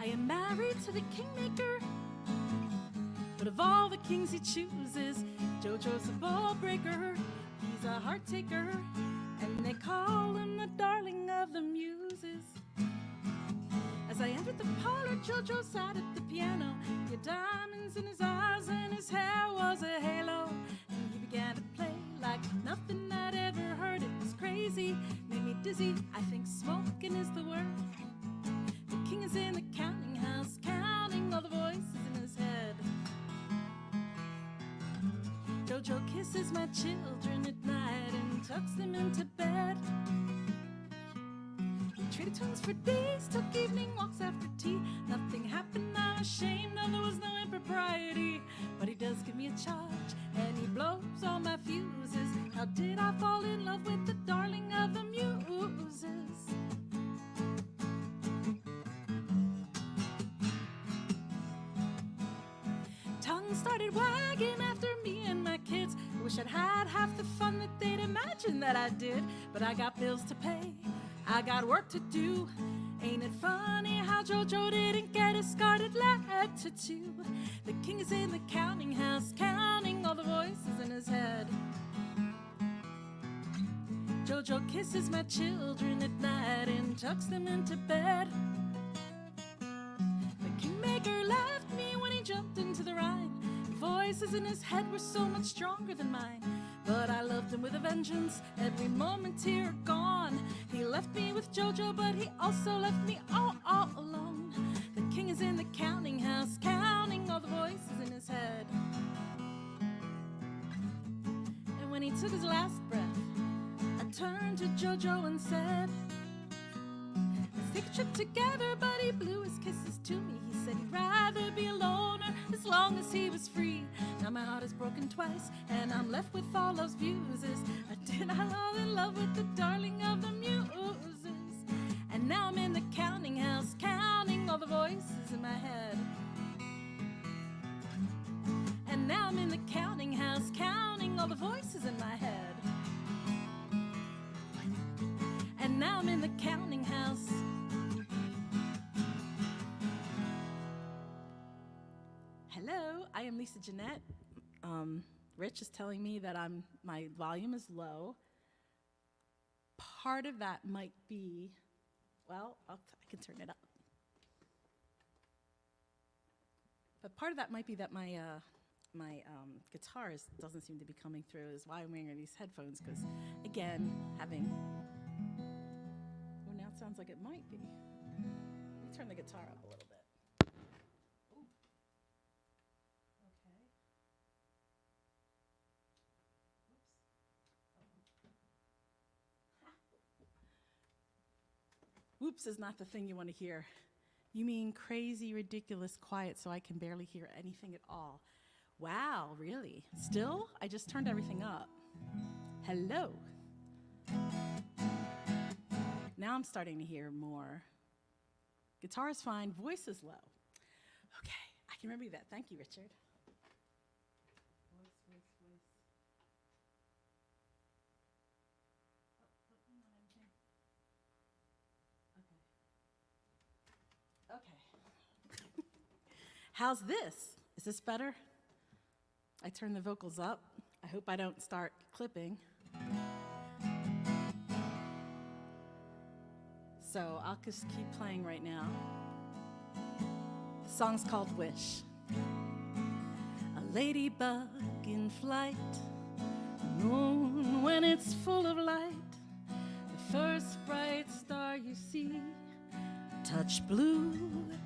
I am married to the kingmaker, but of all the kings he chooses, JoJo's a ball breaker. He's a heart taker, and they call him the darling of the muses. As I entered the parlor, JoJo sat at the piano. He had diamonds in his eyes and his hair was a halo. And he began to play like nothing I'd ever heard. It was crazy, made me dizzy. I think smoking is the word. The king is in the counting house, counting all the voices in his head. JoJo kisses my children at night and tucks them into bed. We traded turns for days, took evening walks after tea. Nothing happened, I'm ashamed, no, there was no impropriety. But he does give me a charge, and he blows all my fuses. How did I fall in love with the darling of the muses? Tongue started wagging after me and my kids. I wish I'd had half the fun that they'd imagined that I did. But I got bills to pay, I got work to do. Ain't it funny how JoJo didn't get a scarlet letter too? The king is in the counting house, counting all the voices in his head. JoJo kisses my children at night and tucks them into bed. The kingmaker left me when he jumped into the Rhine. The voices in his head were so much stronger than mine. But I loved him with a vengeance, every moment here gone. He left me with JoJo, but he also left me all alone. The king is in the counting house, counting all the voices in his head. And when he took his last breath, I turned to JoJo and said, let's take a trip together, but he blew his kisses to me. He said he'd rather be a loner as long as he was free. Now my heart is broken twice, and I'm left with all those fuses. Did I fall in love with the darling of the muses? And now I'm in the counting house, counting all the voices in my head. And now I'm in the counting house, counting all the voices in my head. And now I'm in the counting house. Hello, I am Lisa Jeanette. Rich is telling me that my volume is low. Part of that might be, well, I can turn it up. But part of that might be that my guitar doesn't seem to be coming through, is why I'm wearing these headphones, because, again, well, now it sounds like it might be. Let me turn the guitar up a little bit. Whoops is not the thing you want to hear. You mean crazy, ridiculous, quiet, so I can barely hear anything at all. Wow, really? Still? I just turned everything up. Hello. Now I'm starting to hear more. Guitar is fine, voice is low. Okay, I can remember that. Thank you, Richard. Okay. How's this? Is this better? I turn the vocals up. I hope I don't start clipping. So I'll just keep playing right now. The song's called Wish. A ladybug in flight, the moon when it's full of light, the first bright star you see. Touch blue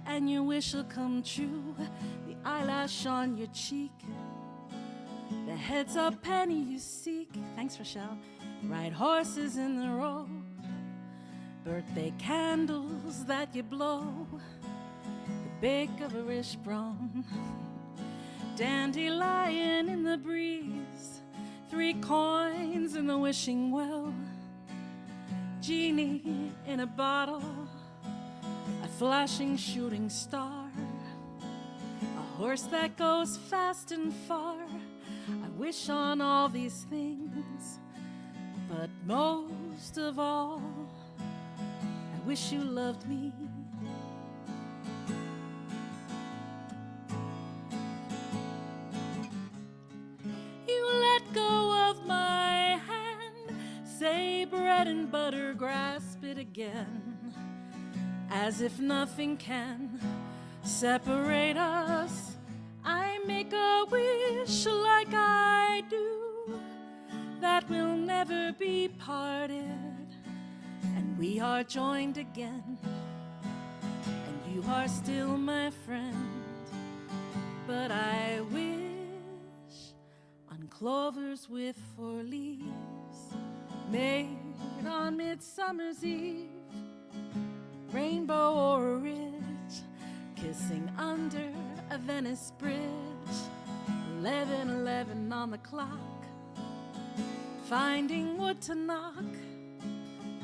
and your wish will come true. The eyelash on your cheek, the heads up penny you seek. Thanks, Rochelle. Ride horses in the road, birthday candles that you blow, the bake of a wishbone, dandelion in the breeze, 3 coins in the wishing well, genie in a bottle, a flashing shooting star, a horse that goes fast and far. I wish on all these things, but most of all, I wish you loved me. bread and butter, grasp it again, as if nothing can separate us. I make a wish like I do, that we'll never be parted, and we are joined again, and you are still my friend. But I wish on clovers with 4 leaves, made on Midsummer's Eve, rainbow or a ridge, kissing under a Venice bridge, 11:11 on the clock, finding wood to knock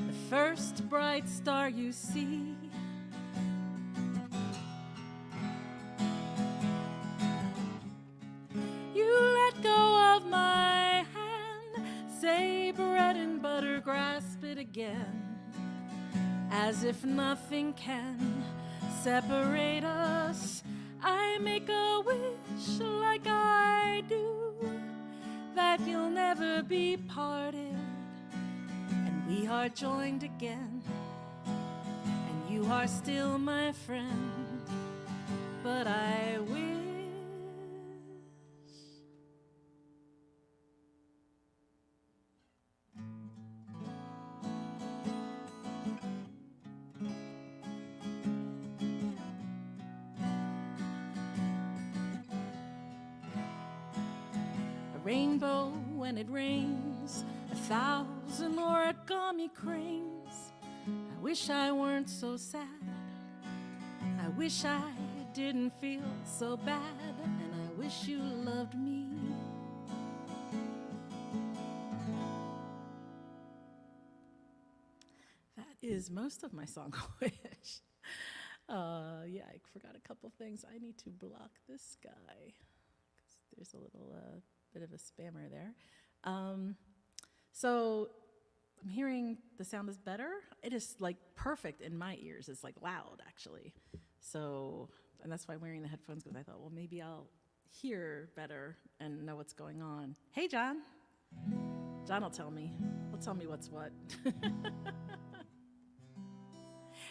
the first bright star you see. You let go of my hand, say bread and butter, grasp it again, as if nothing can separate us. I make a wish like I do, that you'll never be parted, and we are joined again, and you are still my friend. But I wish rainbow when it rains, 1,000 origami cranes. I wish I weren't so sad, I wish I didn't feel so bad, and I wish you loved me. That is most of my song, Wish. Yeah, I forgot a couple things. I need to block this guy, because there's a little bit of a spammer there. So I'm hearing the sound is better. It is like perfect in my ears. It's like loud, actually. So, and that's why I'm wearing the headphones, because I thought, well, maybe I'll hear better and know what's going on. Hey, John. John will tell me. He'll tell me what's what.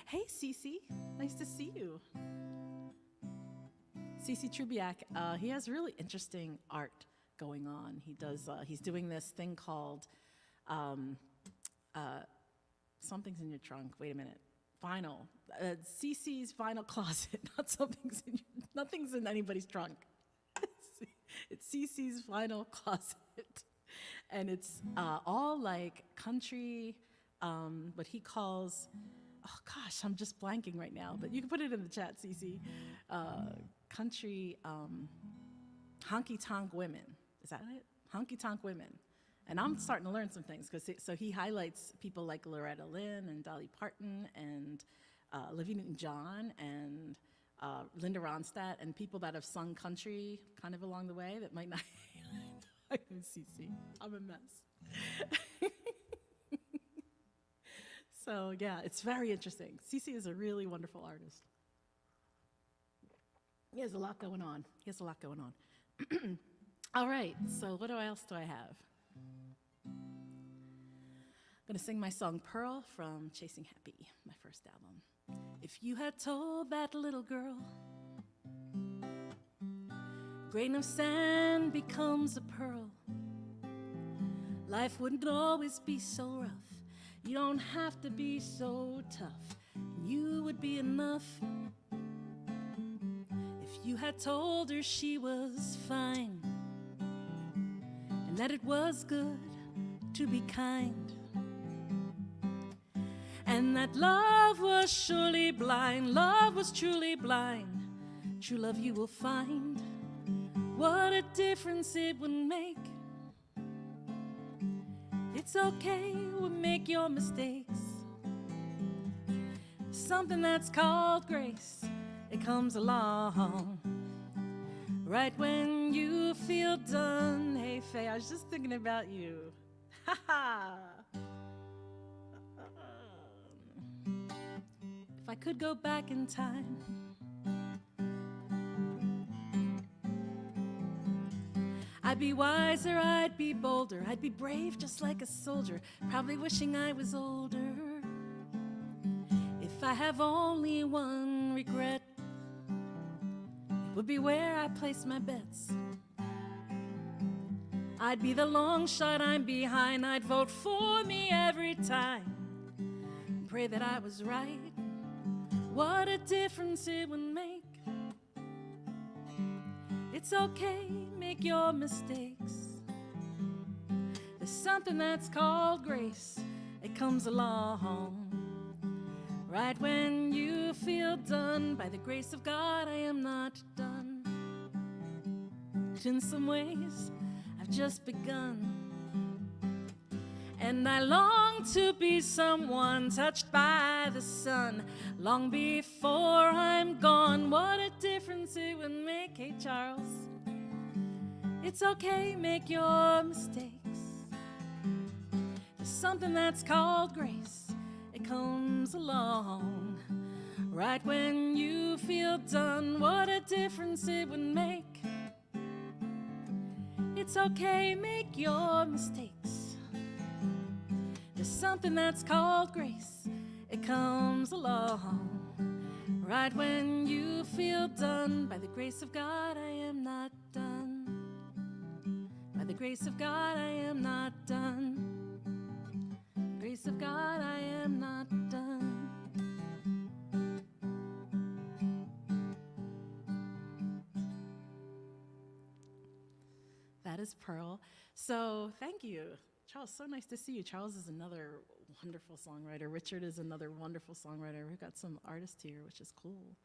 Hey, Cece. Nice to see you. Cece Trubiak. He has really interesting art going on. He does. He's doing this thing called Something's in Your Trunk. Wait a minute. Vinyl. CC's vinyl closet. Nothing's in anybody's trunk. It's CC's vinyl closet, and it's all like country. What he calls. Oh gosh, I'm just blanking right now. But you can put it in the chat, CC. Country honky tonk women. Is that it? Honky tonk women. And I'm starting to learn some things, so he highlights people like Loretta Lynn and Dolly Parton and Olivia Newton-John and Linda Ronstadt, and people that have sung country kind of along the way that might not. I'm CC. I'm a mess. So yeah, it's very interesting. CC is a really wonderful artist. He has a lot going on. All right, so what else do I have? I'm gonna sing my song Pearl from Chasing Happy, my first album. If you had told that little girl, grain of sand becomes a pearl, life wouldn't always be so rough. You don't have to be so tough, you would be enough. If you had told her she was fine, and that it was good to be kind, and that love was surely blind, love was truly blind, true love you will find, what a difference it would make. It's okay, we'll make your mistakes. Something that's called grace, it comes along right when you feel done. Hey, Faye, I was just thinking about you. Ha ha. If I could go back in I'd be wiser, I'd be bolder, I'd be brave just like a soldier, probably wishing I was older. If I have only one regret, it would be where I place my bets. I'd be the long shot, I'm behind, I'd vote for me every time. Pray that I was right, what a difference it would make. It's okay, make your mistakes. There's something that's called grace. It comes along right when you feel done. By the grace of God, I am not done. In some ways, I've just begun. And I long to be someone touched by the sun long before I'm gone. What a difference it would make, hey Charles. It's okay, make your mistakes. There's something that's called grace. It comes along right when you feel done. What a difference it would make. It's okay, make your mistakes. There's something that's called grace. It comes along right when you feel done. By the grace of God, I am not done. By the grace of God, I am not done. Grace of God, I am not done. That is Pearl. So thank you. Charles, so nice to see you. Charles is another wonderful songwriter. Richard is another wonderful songwriter. We've got some artists here, which is cool.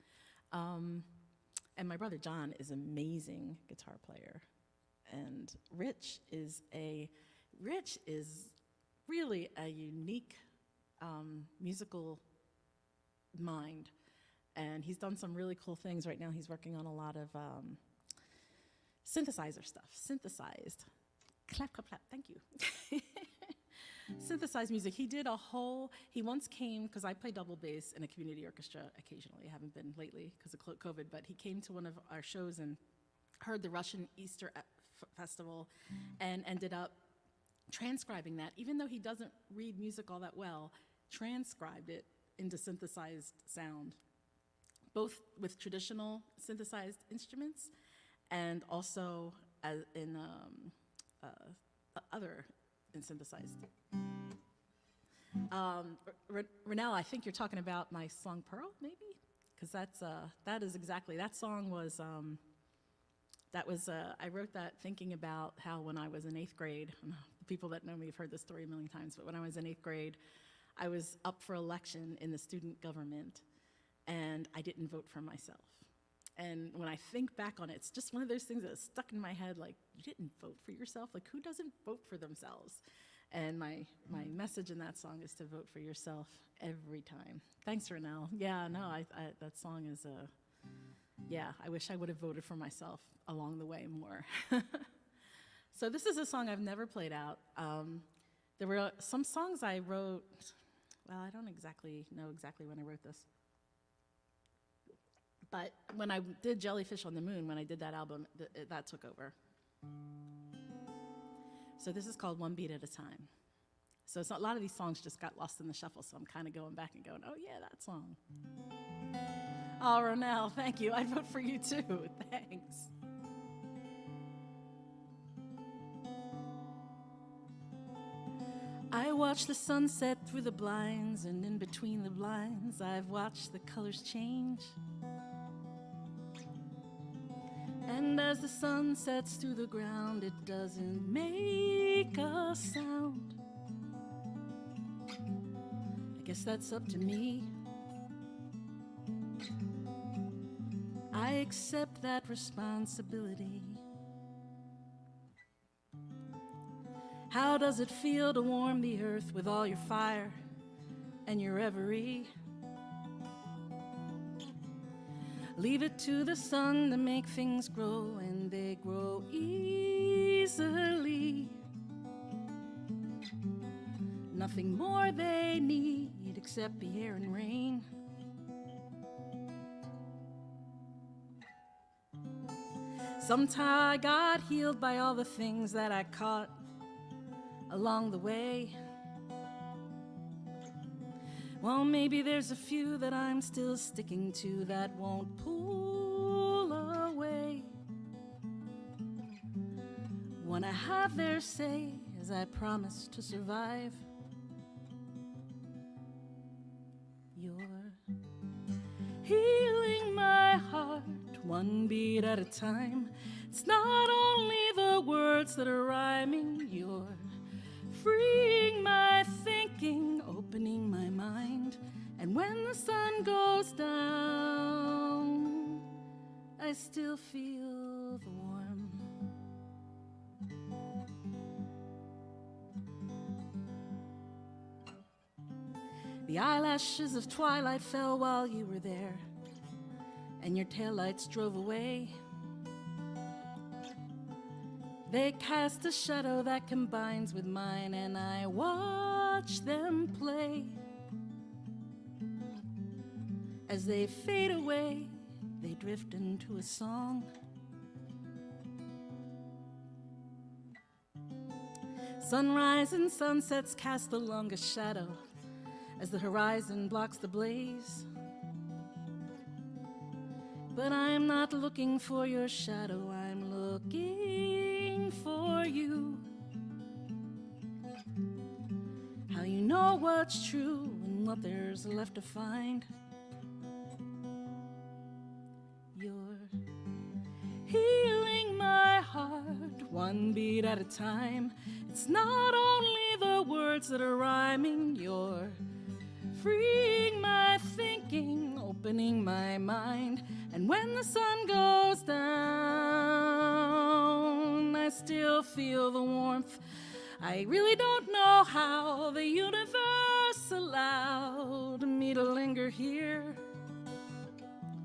And my brother John is an amazing guitar player. And Rich is really a unique musical mind. And he's done some really cool things. Right now he's working on a lot of synthesizer stuff. Synthesized. Clap, clap, clap, thank you. Synthesized music. He once came, because I play double bass in a community orchestra occasionally. I haven't been lately because of COVID, but he came to one of our shows and heard the Russian Easter festival and ended up transcribing that. Even though he doesn't read music all that well, transcribed it into synthesized sound, both with traditional synthesized instruments and also in other synthesized. Renelle, I think you're talking about my song Pearl, maybe? Because that is exactly, that song was, I wrote that thinking about how when I was in 8th grade, the people that know me have heard this story a million times, but when I was in 8th grade, I was up for election in the student government, and I didn't vote for myself. And when I think back on it, it's just one of those things that's stuck in my head, like, you didn't vote for yourself? Like, who doesn't vote for themselves? And my message in that song is to vote for yourself every time. Thanks, Renelle. Yeah, no, that song is I wish I would have voted for myself along the way more. So this is a song I've never played out. There were some songs I wrote, well, I don't exactly know when I wrote this. But when I did Jellyfish on the Moon, when I did that album, that took over. So this is called One Beat at a Time. So a lot of these songs just got lost in the shuffle, so I'm kind of going back and going, oh yeah, that song. Oh, Ronelle, thank you. I'd vote for you too. Thanks. I watch the sunset through the blinds, and in between the blinds, I've watched the colors change. And as the sun sets through the ground, it doesn't make a sound. I guess that's up to me. I accept that responsibility. How does it feel to warm the earth with all your fire and your reverie? Leave it to the sun to make things grow, and they grow easily. Nothing more they need except the air and rain. Sometime I got healed by all the things that I caught along the way. Well, maybe there's a few that I'm still sticking to that won't pull away. Wanna have their say as I promise to survive. You're healing my heart one beat at a time. It's not only the words that are rhyming. You're freeing my thinking, opening my mind. And when the sun goes down, I still feel the warmth. The eyelashes of twilight fell while you were there, and your taillights drove away. They cast a shadow that combines with mine, and I watch them play. As they fade away, they drift into a song. Sunrise and sunsets cast the longest shadow as the horizon blocks the blaze. But I'm not looking for your shadow, I'm looking for you. How you know what's true and what there's left to find. You're healing my heart one beat at a time. It's not only the words that are rhyming. You're freeing my thinking, opening my mind. And when the sun goes down, I still feel the warmth. I really don't know how the universe allowed me to linger here,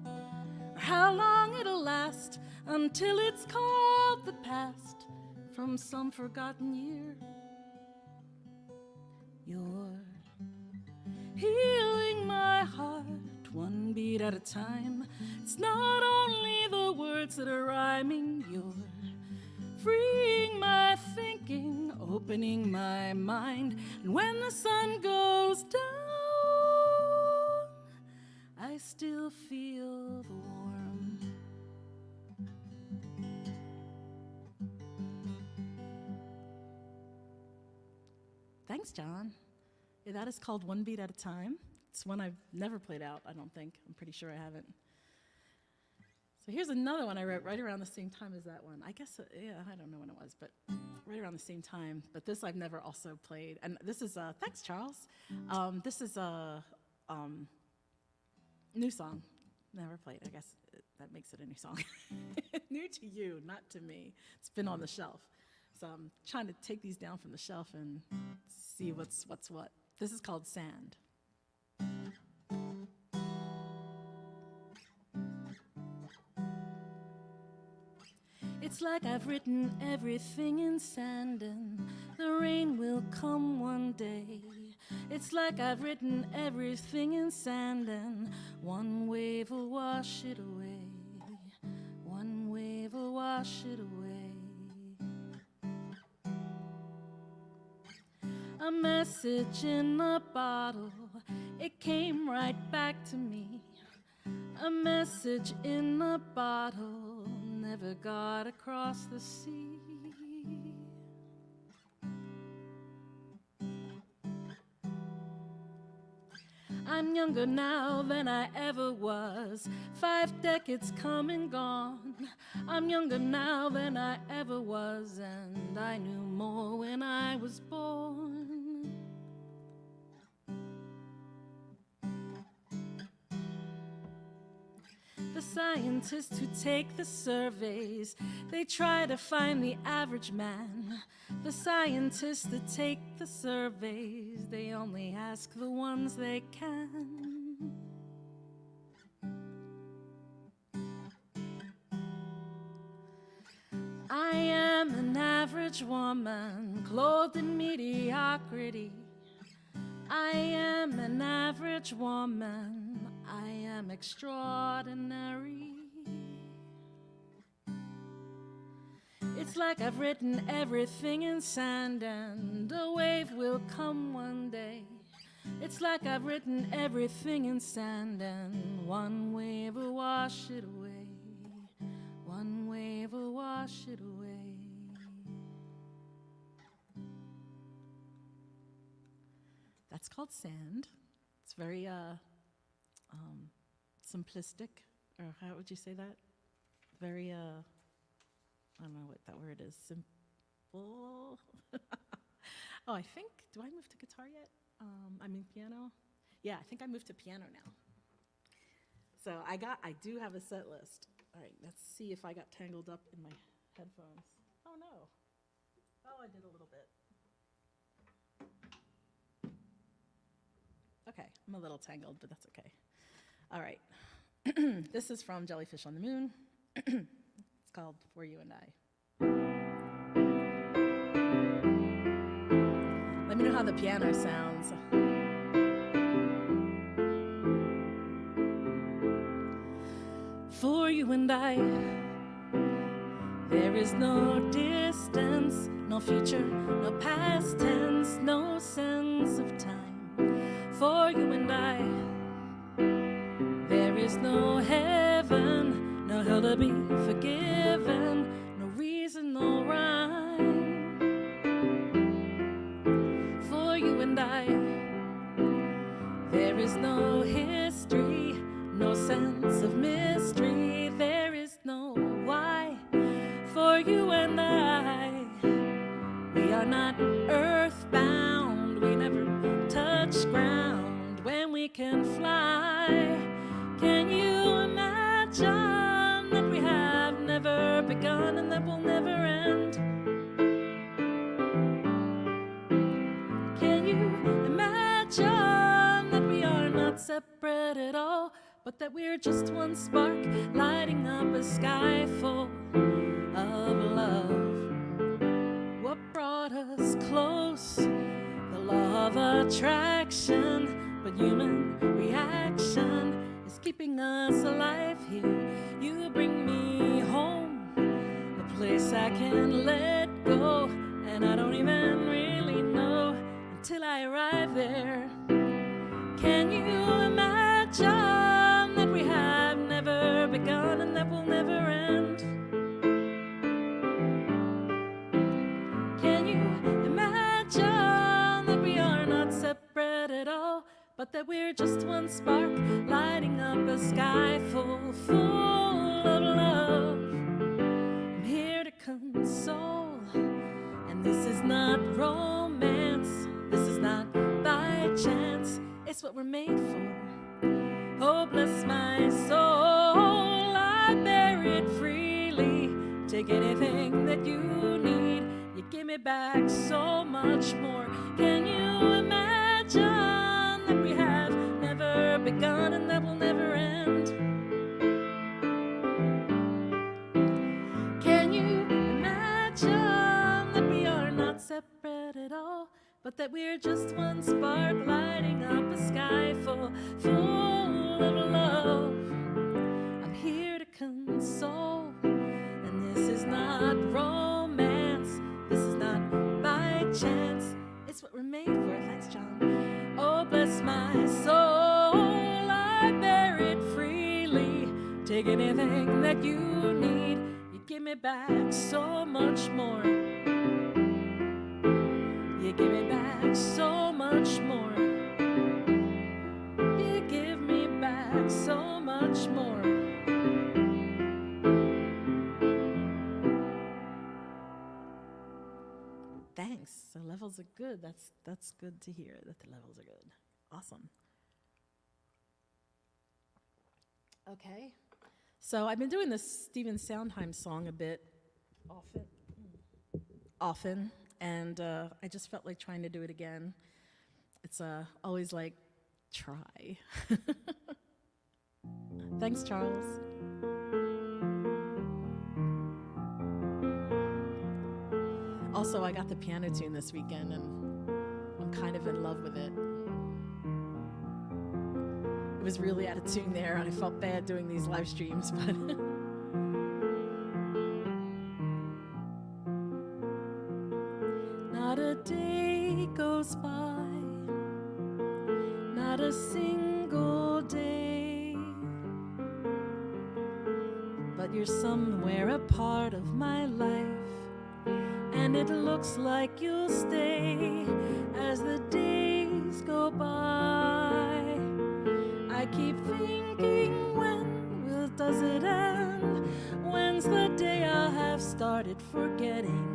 or how long it'll last until it's called the past from some forgotten year. You're healing my heart one beat at a time. It's not only the words that are rhyming. You're freeing my thinking, opening my mind. And when the sun goes down, I still feel the warmth. Thanks, John. Yeah, that is called One Beat at a Time. It's one I've never played out, I don't think. I'm pretty sure I haven't. So here's another one I wrote right around the same time as that one. I guess, yeah, I don't know when it was, but right around the same time. But this I've never also played. And this is, thanks, Charles. This is a new song. Never played. I guess that makes it a new song. New to you, not to me. It's been on the shelf. So I'm trying to take these down from the shelf and see what's what. This is called Sand. It's like I've written everything in sand, and the rain will come one day. It's like I've written everything in sand, and one wave will wash it away. One wave will wash it away. A message in a bottle, it came right back to me. A message in a bottle never got across the sea. I'm younger now than I ever was. 5 decades come and gone. I'm younger now than I ever was, and I knew more when I was born. The scientists who take the surveys, they try to find the average man. The scientists that take the surveys, they only ask the ones they can. I am an average woman, clothed in mediocrity. I am an average woman, I am extraordinary. It's like I've written everything in sand and a wave will come one day. It's like I've written everything in sand and one wave will wash it away. One wave will wash it away. That's called Sand. It's very simplistic, or how would you say that? Very, I don't know what that word is, simple. Oh, I think, do I move to guitar yet? I mean piano? Yeah, I think I moved to piano now. So I do have a set list. All right, let's see if I got tangled up in my headphones. Oh no. Oh, I did a little bit. Okay, I'm a little tangled, but that's okay. All right. This is from Jellyfish on the Moon. It's called For You and I. Let me know how the piano sounds. For you and I, there is no distance, no future, no past tense, no sense of time. For you and I, there is no heaven, no hell to be forgiven, no reason, no rhyme. For you and I, there is no history, no sense of mystery, there is no why. For you and I, we are not earthbound, we never touch ground when we can fly. Can you imagine that we have never begun and that will never end? Can you imagine that we are not separate at all, but that we're just one spark lighting up a sky full of love? What brought us close? The law of attraction, but human reaction is keeping us alive here. You bring me home, a place I can let go, and I don't even really know until I arrive there. Can you imagine that we have never begun and that will never end? Can you imagine that we are not separate at all, but that we're just one spark lighting up a sky full of love? I'm here to console, and this is not romance, this is not by chance, it's what we're made for. Oh, bless my soul, I bear it freely. Take anything that you need, you give me back so much more. Can you imagine that we have never begun and that will never end? Can you imagine that we are not separate at all, but that we're just one spark lighting up a sky full of love? I'm here to console, and this is not romance, this is not by chance, it's what we're made for. Thanks, John. Oh, bless my soul, I bear it freely. Take anything that you need, you give me back so much more. You give me back so much more. You give me back so much more. Thanks. The levels are good. That's good to hear that the levels are good. Awesome. Okay. So I've been doing this Stephen Sondheim song a bit often. And I just felt like trying to do it again. It's always like, try. Thanks, Charles. Also, I got the piano tune this weekend, and I'm kind of in love with it. It was really out of tune there, and I felt bad doing these live streams, but goes by, not a single day, but you're somewhere a part of my life, and it looks like you'll stay as the days go by. I keep thinking, when does it end? When's the day I'll have started forgetting?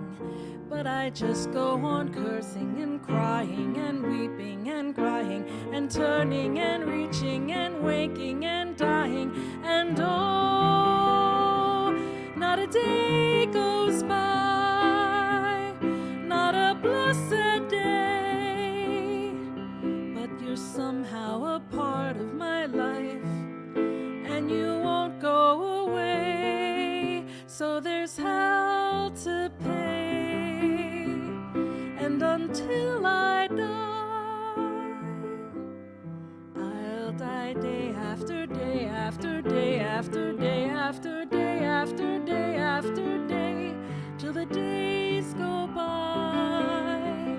But I just go on cursing and crying and weeping and crying and turning and reaching and waking and dying. And oh, not a day goes by, not a blessed day, but you're somehow a part of my life, and you won't go away. So there's hell to pay, and until I die, I'll die day after day after day after day after day after day after day, till the days go by,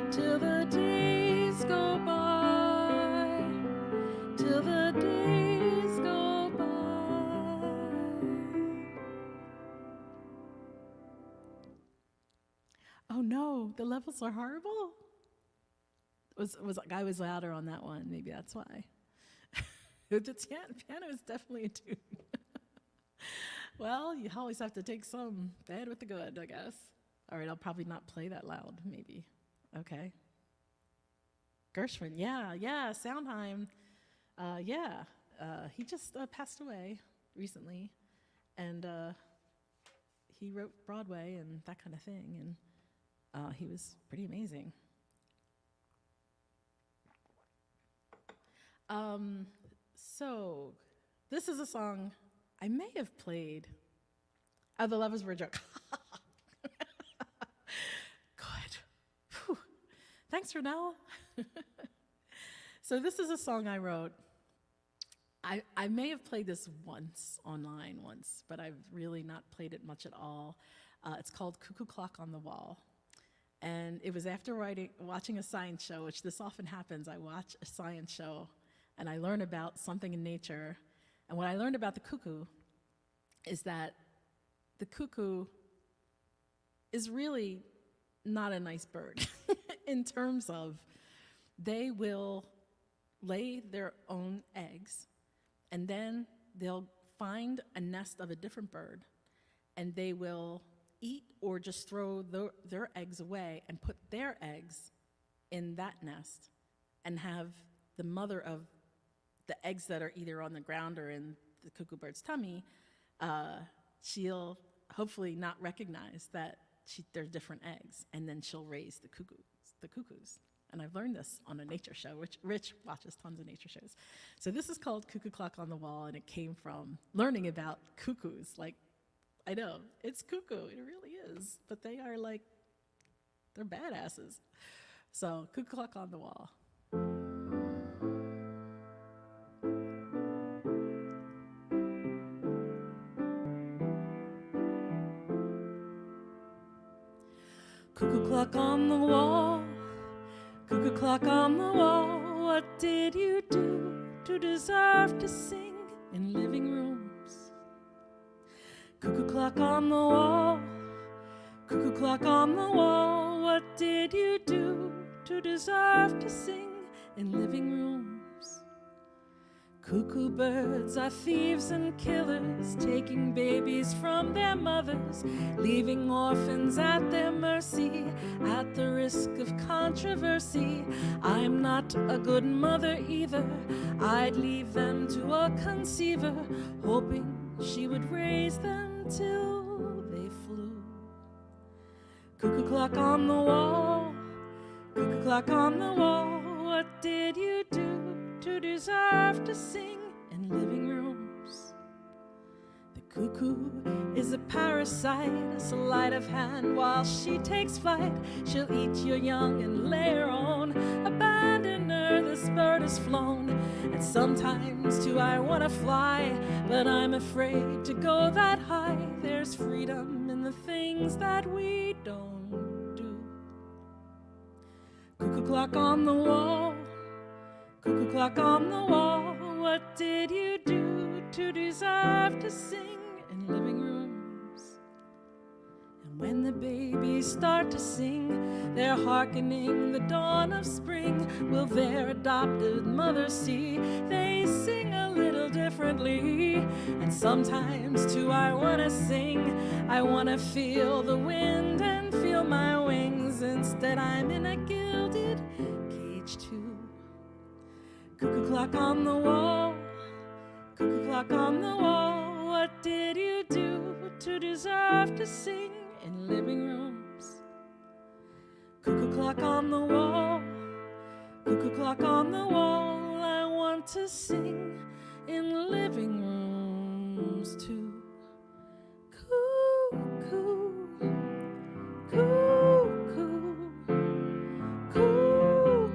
till the days go by, till the days go by. Oh no, the levels are horrible. I was louder on that one. Maybe that's why. The piano is definitely a tune. Well, you always have to take some bad with the good, I guess. All right, I'll probably not play that loud, maybe. Okay. Gershwin, yeah, Sondheim. He just passed away recently, and he wrote Broadway and that kind of thing, and he was pretty amazing. So this is a song I may have played. Oh, the lovers were a joke. Good. Whew. Thanks, Renelle. So this is a song I wrote. I may have played this online once, but I've really not played it much at all. It's called Cuckoo Clock on the Wall. And it was after watching a science show, which this often happens. I watch a science show and I learn about something in nature. And what I learned about the cuckoo is that the cuckoo is really not a nice bird in terms of they will lay their own eggs, and then they'll find a nest of a different bird, and they will eat or just throw their eggs away and put their eggs in that nest and have the mother of the eggs that are either on the ground or in the cuckoo bird's tummy, she'll hopefully not recognize that they're different eggs, and then she'll raise the cuckoos. And I've learned this on a nature show, which Rich watches tons of nature shows. So this is called Cuckoo Clock on the Wall, and it came from learning about cuckoos. Like, I know, it's cuckoo, it really is, but they're badasses. So Cuckoo Clock on the Wall. Cuckoo clock on the wall, cuckoo clock on the wall, what did you do to deserve to sing in living rooms? Cuckoo clock on the wall, cuckoo clock on the wall, what did you do to deserve to sing in living rooms? Cuckoo birds are thieves and killers, taking babies from their mothers, leaving orphans at their mercy, at the risk of controversy. I'm not a good mother either, I'd leave them to a conceiver, hoping she would raise them till they flew. Cuckoo clock on the wall, cuckoo clock on the wall, what did you do to deserve to sing in living rooms? The cuckoo is a parasite, a sleight of hand. While she takes flight, she'll eat your young and lay her own. Abandon her, this bird is flown. And sometimes too I want to fly, but I'm afraid to go that high. There's freedom in the things that we don't do. Cuckoo clock on the wall, cuckoo clock on the wall, what did you do to deserve to sing in living rooms? And when the babies start to sing, they're hearkening the dawn of spring. Will their adopted mother see they sing a little differently? And sometimes too I wanna sing, I wanna feel the wind and feel my wings. Instead I'm in a gilded cage too. Cuckoo clock on the wall, cuckoo clock on the wall, what did you do to deserve to sing in living rooms? Cuckoo clock on the wall, cuckoo clock on the wall, I want to sing in living rooms too. Cuckoo, cuckoo, cuckoo,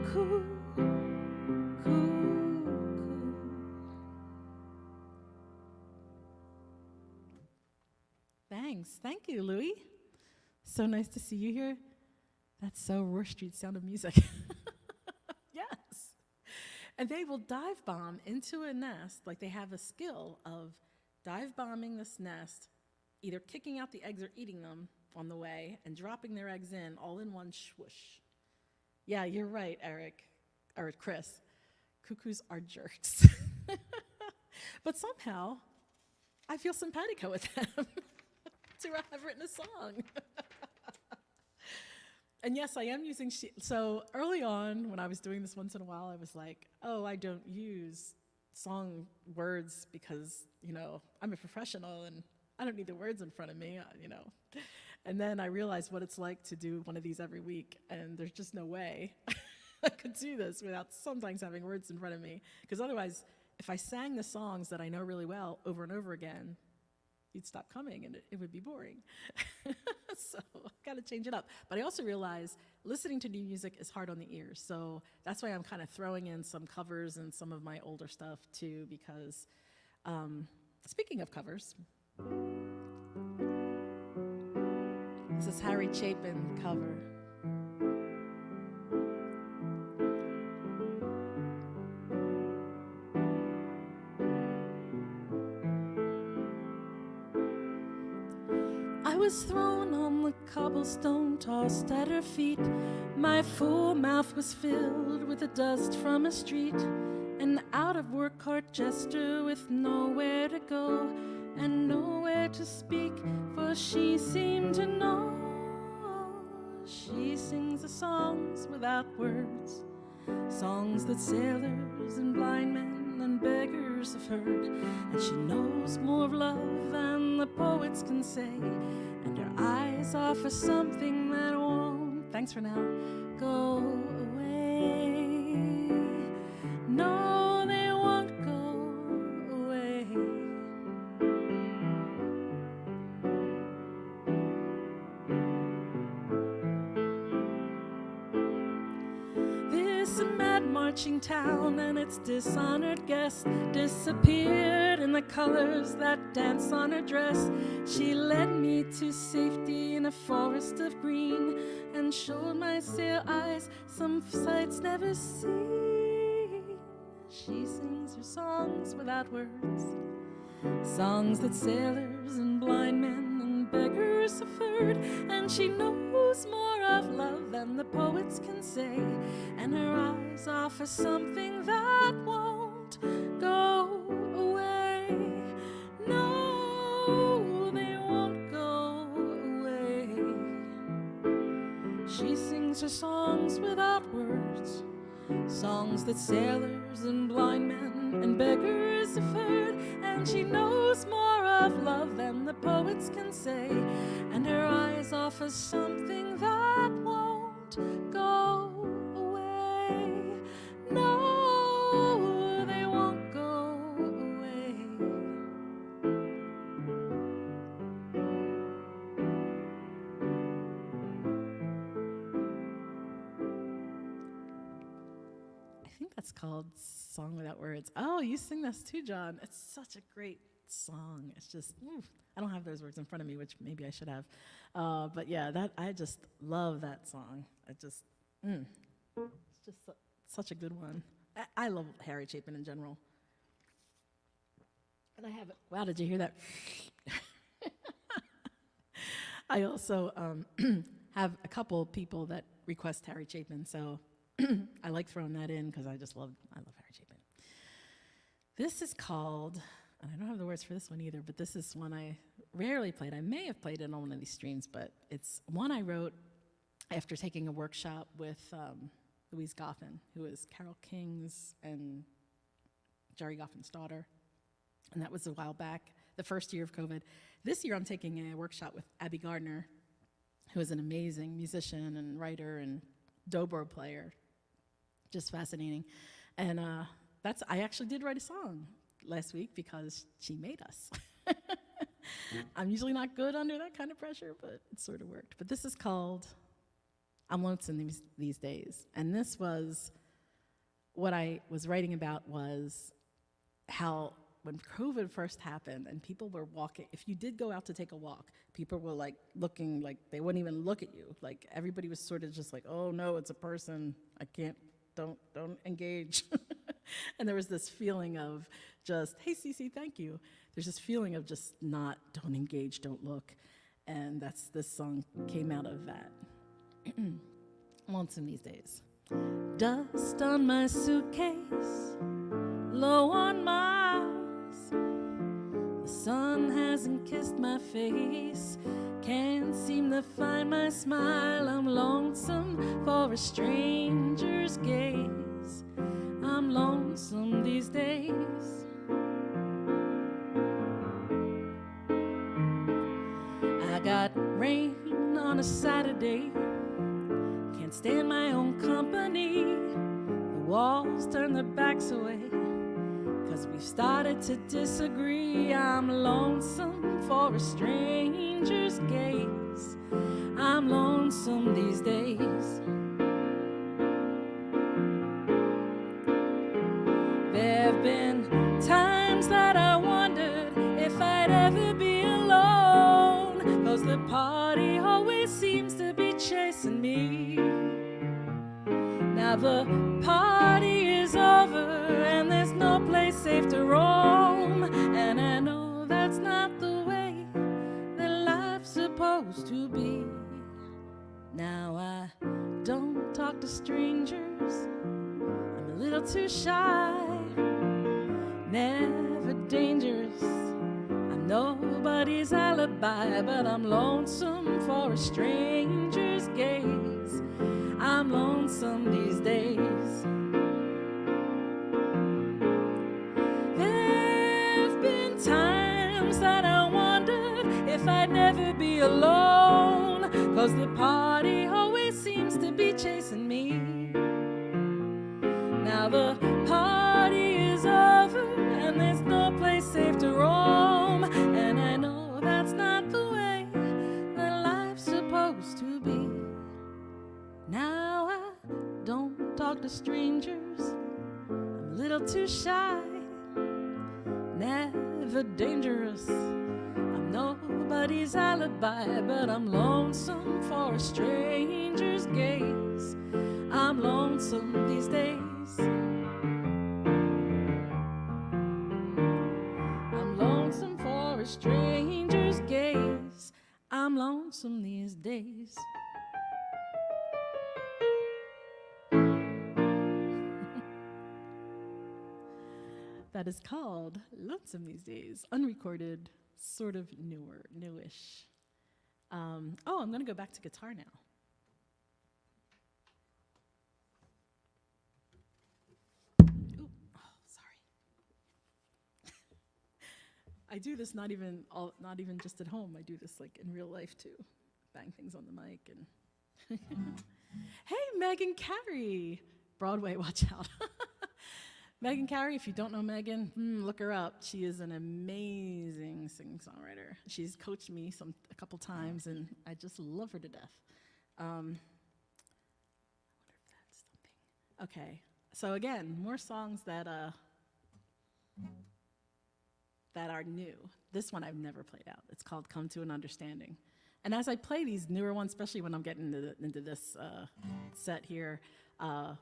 cuckoo. Thanks. Thank you, Louis. So nice to see you here. That's so Rush Street Sound of Music. Yes. And they will dive bomb into a nest, like they have a skill of dive bombing this nest, either kicking out the eggs or eating them on the way, and dropping their eggs in all in one swoosh. Yeah, you're right, Eric, or Chris. Cuckoos are jerks. But somehow, I feel simpatico with them to have written a song. And yes, I am using so early on when I was doing this once in a while, I was like, oh, I don't use song words because, I'm a professional and I don't need the words in front of me, And then I realized what it's like to do one of these every week, and there's just no way I could do this without sometimes having words in front of me. Because otherwise, if I sang the songs that I know really well over and over again, you'd stop coming and it would be boring. So I've got to change it up. But I also realize listening to new music is hard on the ears. So that's why I'm kind of throwing in some covers and some of my older stuff too, because speaking of covers, this is Harry Chapin cover. I was thrown on the cobblestone, tossed at her feet. My full mouth was filled with the dust from a street. An out-of-work cart jester with nowhere to go and nowhere to speak, for she seemed to know. She sings the songs without words, songs that sailors and blind men and beggars have heard. And she knows more of love than the poets can say, and her eyes offer something that won't, thanks for now, go away. No, they won't go away. This mad marching town and its dishonored guest disappeared in the colors that dance on her dress. She led me to safety in a forest of green and showed my sail eyes some sights never seen. She sings her songs without words, songs that sailors and blind men and beggars have heard. And she knows more of love than the poets can say, and her eyes offer something that won't go away. No, they won't go away. She sings her songs without words, songs that sailors and blind men and beggars have heard. And she knows more of love than the poets can say, and her eyes offer something that won't go away. No, they won't go away. I think that's called Song Without Words. Oh, you sing this too, John. It's such a great song. It's just, I don't have those words in front of me, which maybe I should have. But yeah, I just love that song. It's just such a good one. I love Harry Chapin in general. And I have, wow, did you hear that? I also have a couple people that request Harry Chapin, so I like throwing that in because I love Harry Chapin. This is called, and I don't have the words for this one either, but this is one I rarely played. I may have played it on one of these streams, but it's one I wrote after taking a workshop with Louise Goffin, who is Carole King's and Jerry Goffin's daughter. And that was a while back, the first year of COVID. This year I'm taking a workshop with Abby Gardner, who is an amazing musician and writer and dobro player. Just fascinating. And I actually did write a song last week because she made us. I'm usually not good under that kind of pressure, but it sort of worked. But this is called I'm Lonesome These Days. And this was, what I was writing about was how when COVID first happened and people were walking, if you did go out to take a walk, people were like looking like they wouldn't even look at you. Like everybody was sort of just like, oh no, it's a person. I can't, don't engage. And there was this feeling of just, hey Cece, thank you. There's this feeling of just don't engage, don't look. And this song came out of that. Lonesome These Days. Dust on my suitcase, low on miles. The sun hasn't kissed my face, can't seem to find my smile. I'm lonesome for a stranger's gaze. I'm lonesome these days. I got rain on a Saturday, can't stand my own company. The walls turn their backs away, 'cause we've started to disagree. I'm lonesome for a stranger's gaze. I'm lonesome these days. There've been times that I wondered if I'd ever be alone, 'cause the party always seems to be chasing me. Now the party is over and there's no place safe to roam, and I know that's not the way that life's supposed to be. Now I don't talk to strangers, I'm a little too shy, never dangerous, I'm nobody's alibi, but I'm lonesome for a stranger's gaze. I'm lonesome these days. There've been times that I wondered if I'd never be alone, 'cause the party always seems to be chasing me. Now the party is over and there's no place safe to roam, and I know that's not the way that life's supposed to be. Now I don't talk to strangers, I'm a little too shy, never dangerous, I'm nobody's alibi, but I'm lonesome for a stranger's gaze. I'm lonesome these days. I'm lonesome for a stranger's gaze. I'm lonesome these days. That is called Lonesome These Days, unrecorded, sort of newish. I'm going to go back to guitar now. Ooh, sorry. I do this not even just at home. I do this like in real life too. Bang things on the mic and. Hey, Megan Carey, Broadway, watch out. Megan Carey, if you don't know Megan, look her up. She is an amazing singer-songwriter. She's coached me a couple times, and I just love her to death. I wonder if that's something. Okay, so again, more songs that are new. This one I've never played out. It's called "Come to an Understanding." And as I play these newer ones, especially when I'm getting into this set here, I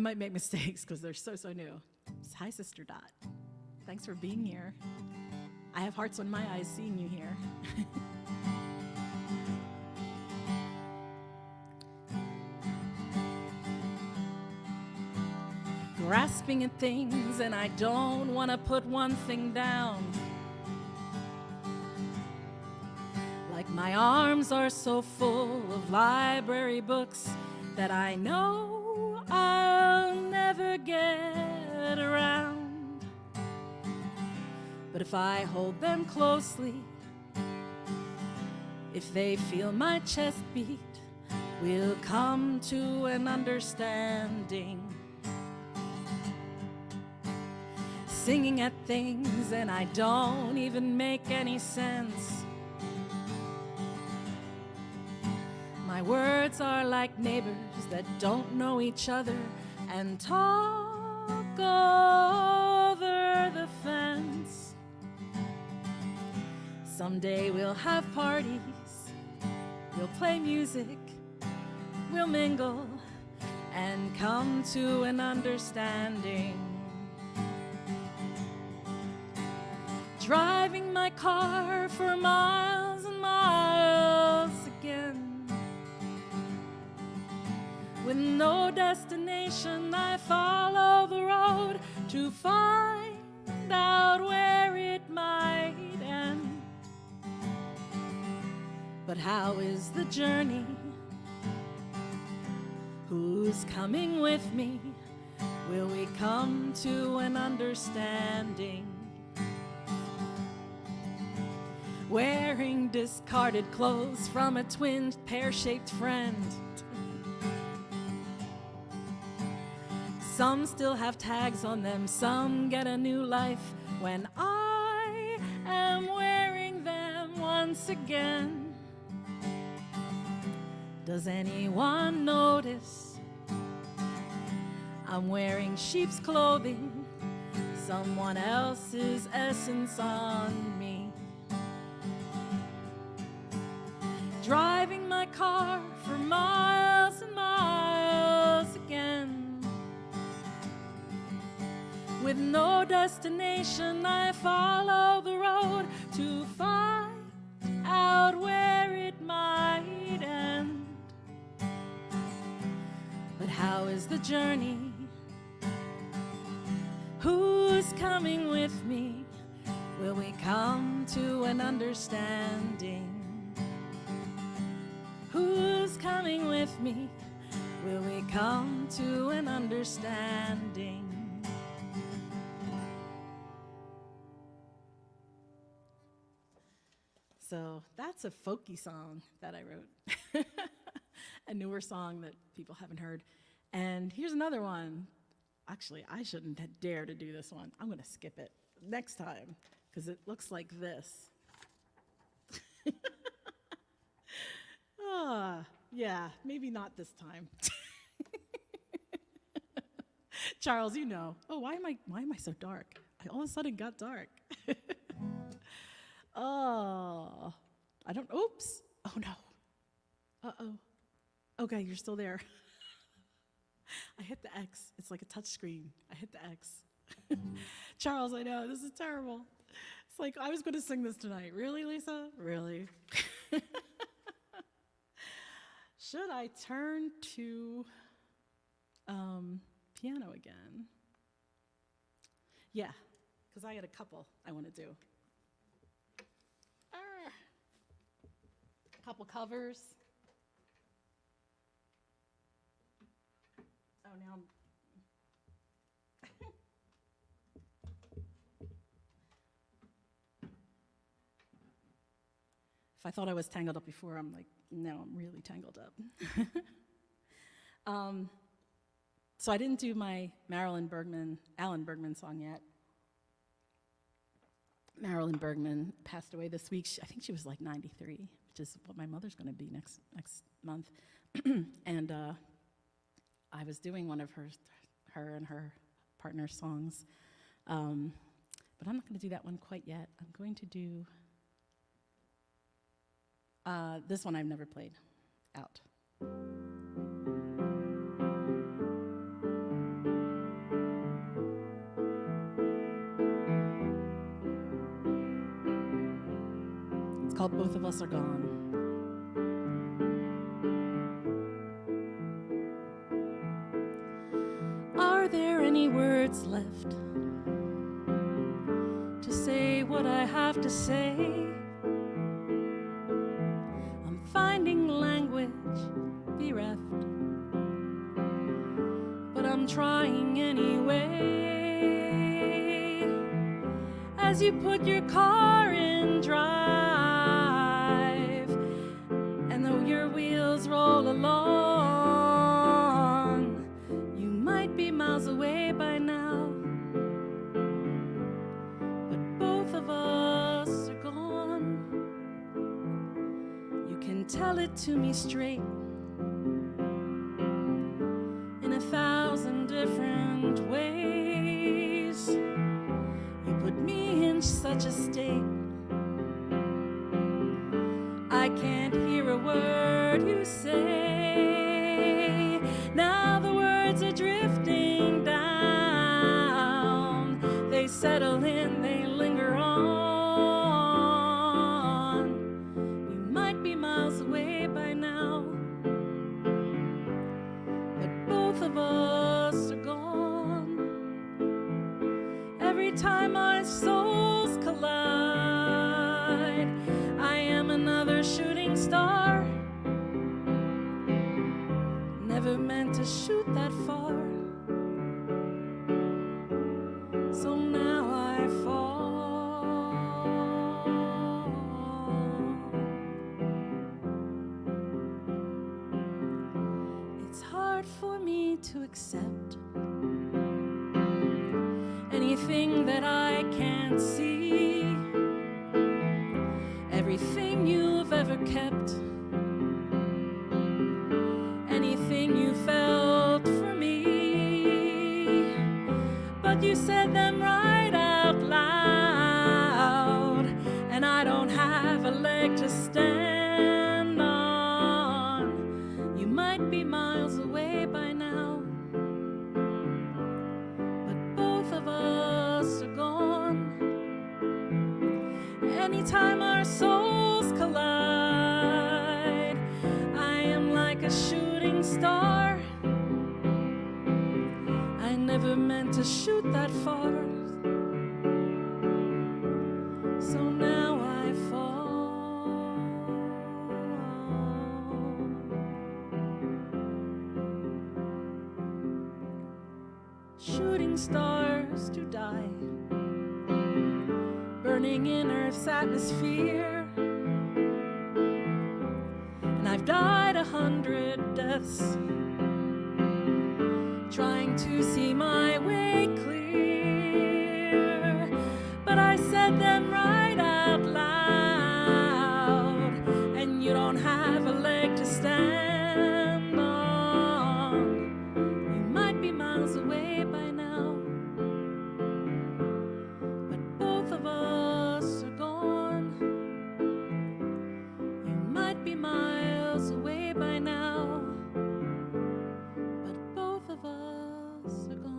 might make mistakes because they're so new. Hi, Sister Dot. Thanks for being here. I have hearts on my eyes seeing you here. Grasping at things, and I don't want to put one thing down. Like my arms are so full of library books that I know I'll never get around. But if I hold them closely, if they feel my chest beat, we'll come to an understanding. Singing at things and I don't even make any sense. My words are like neighbors that don't know each other and talk over the fence. Someday we'll have parties, we'll play music, we'll mingle and come to an understanding. Driving my car for miles and miles again. With no destination, I follow the road to find out where it might end. But how is the journey? Who's coming with me? Will we come to an understanding? Wearing discarded clothes from a twin pear-shaped friend. Some still have tags on them, some get a new life when I am wearing them once again. Does anyone notice I'm wearing sheep's clothing, someone else's essence on me? Driving my car for miles and miles again. With no destination, I follow the road to find out where it might end. But how is the journey? Who's coming with me? Will we come to an understanding? Who's coming with me? Will we come to an understanding? So that's a folky song that I wrote. A newer song that people haven't heard. And here's another one. Actually, I shouldn't dare to do this one. I'm going to skip it next time because it looks like this. Yeah, maybe not this time. Charles, you know. Oh, why am I so dark? I all of a sudden got dark. Oh, I don't, oops. Oh no. Uh-oh. Okay, you're still there. I hit the X. It's like a touch screen. I hit the X. Charles, I know, this is terrible. It's like, I was going to sing this tonight. Really, Lisa? Really? Should I turn to piano again? Yeah, because I had a couple I want to do. A couple covers. Oh, now I'm... If I thought I was tangled up before, I'm like, no, I'm really tangled up. So I didn't do my Alan Bergman song yet. Marilyn Bergman passed away this week. I think she was like 93, which is what my mother's going to be next month. And I was doing one of her and her partner's songs, but I'm not going to do that one quite yet. I'm going to do this one I've never played out. called Both of Us Are Gone. Are there any words left to say what I have to say? I'm finding language bereft, but I'm trying anyway. As you put your car in drive, and though your wheels roll along, you might be miles away by now, but both of us are gone. You can tell it to me straight in 1,000 different ways. You put me in such a state I can't hear a word you say. Now the words are drifting down. They settle in, they linger on. You might be miles away by now, but both of us are gone. Every time our souls collide, I am another shooting star. Never meant to shoot that far, so now I fall. It's hard for me to accept anything that I can't see. Everything you've ever kept, anything you felt for me, but you said them right out loud, and I don't have a leg to stand on. You might be miles away by now, but both of us are gone. Anytime our souls collide, I am like a shooting star. I never meant to shoot that far, so now I fall. Shooting stars to die, burning in Earth's atmosphere. And I've died 100 deaths, trying to see my way clear. But I said them right out loud, and you don't have a leg to stand on. You might be miles away by now, but both of us are gone. You might be miles away by now, but both of us are gone.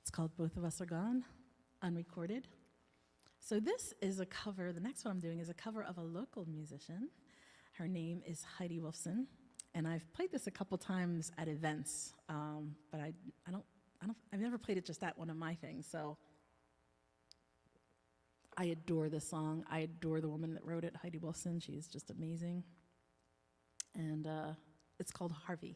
It's called Both of Us Are Gone, unrecorded. So this is a cover, the next one I'm doing is a cover of a local musician. Her name is Heidi Wolfson, and I've played this a couple times at events, but I've never played it just at one of my things, so I adore this song. I adore the woman that wrote it, Heidi Wolfson. She's just amazing. And it's called Harvey.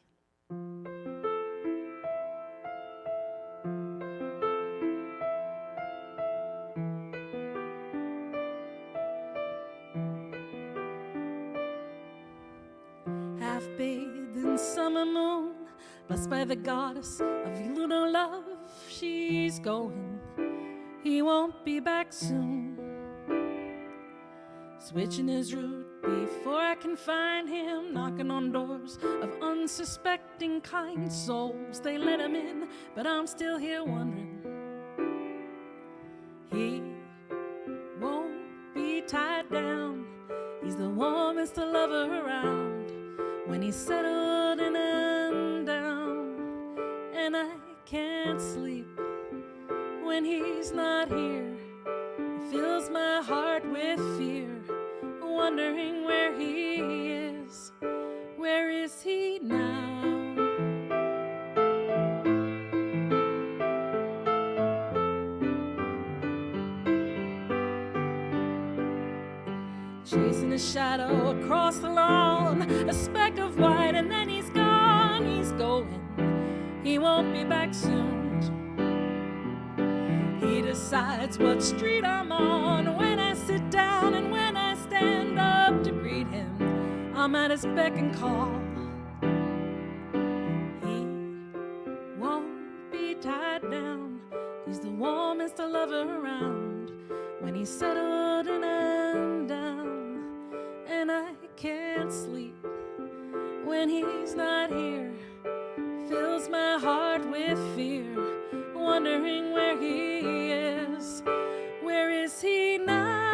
Half-bathed in summer moon, blessed by the goddess of Pluto love, she's going. He won't be back soon. Switching his route before I can find him, knocking on doors of unsuspecting kind souls. They let him in, but I'm still here wondering. He won't be tied down. He's the warmest lover around. When he's settled in a can't sleep when he's not here. It fills my heart with fear, wondering where he is. Where is he now? Chasing a shadow across the lawn, a speck of white, and then he's gone. He's going, he won't be back soon. He decides what street I'm on when I sit down and when I stand up to greet him. I'm at his beck and call. He won't be tied down. He's the warmest lover around. When he's settled in and down, and I can't sleep when he's not here. Fills my heart with fear, wondering where he is. Where is he now?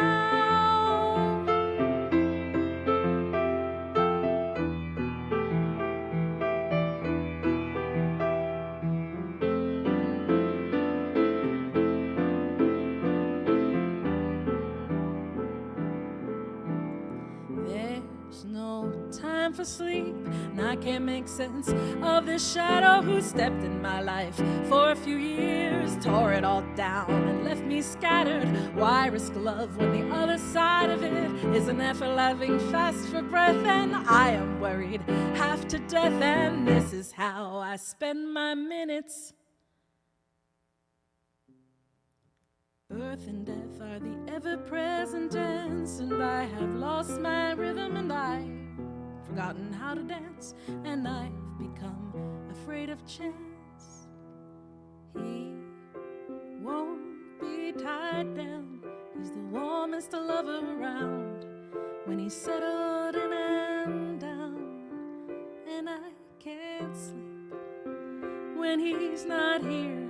There's no time for sleep, and I can't make sense of this shadow who stepped in my life for a few years, tore it all down and left me scattered. Why risk love when the other side of it is an effort laughing fast for breath? And I am worried half to death, and this is how I spend my minutes. Birth and death are the ever-present tense, and I have lost my rhythm, and I've forgotten how to dance, and I've become afraid of chance. He won't be tied down. He's the warmest lover around. When he's settled in and down, and I can't sleep when he's not here.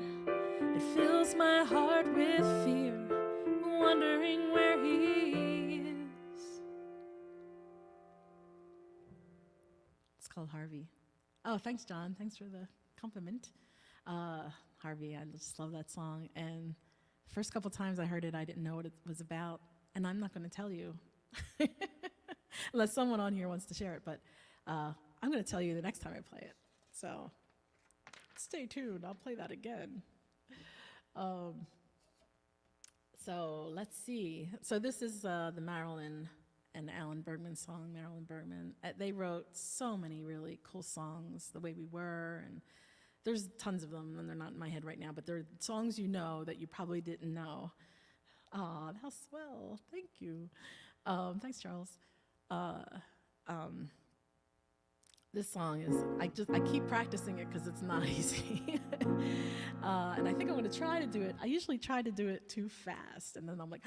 It fills my heart with fear, wondering where he is. It's called Harvey. Oh, thanks, John. Thanks for the compliment. Harvey, I just love that song. And the first couple times I heard it, I didn't know what it was about. And I'm not going to tell you, unless someone on here wants to share it. But I'm going to tell you the next time I play it. So stay tuned. I'll play that again. So let's see. So this is the Marilyn and Alan Bergman song, Marilyn Bergman. They wrote so many really cool songs, The Way We Were, and there's tons of them, and they're not in my head right now, but they're songs you know that you probably didn't know. Oh, how swell. Thank you. Thanks, Charles. This song is, I keep practicing it because it's not easy. And I think I'm going to try to do it. I usually try to do it too fast, and then I'm like,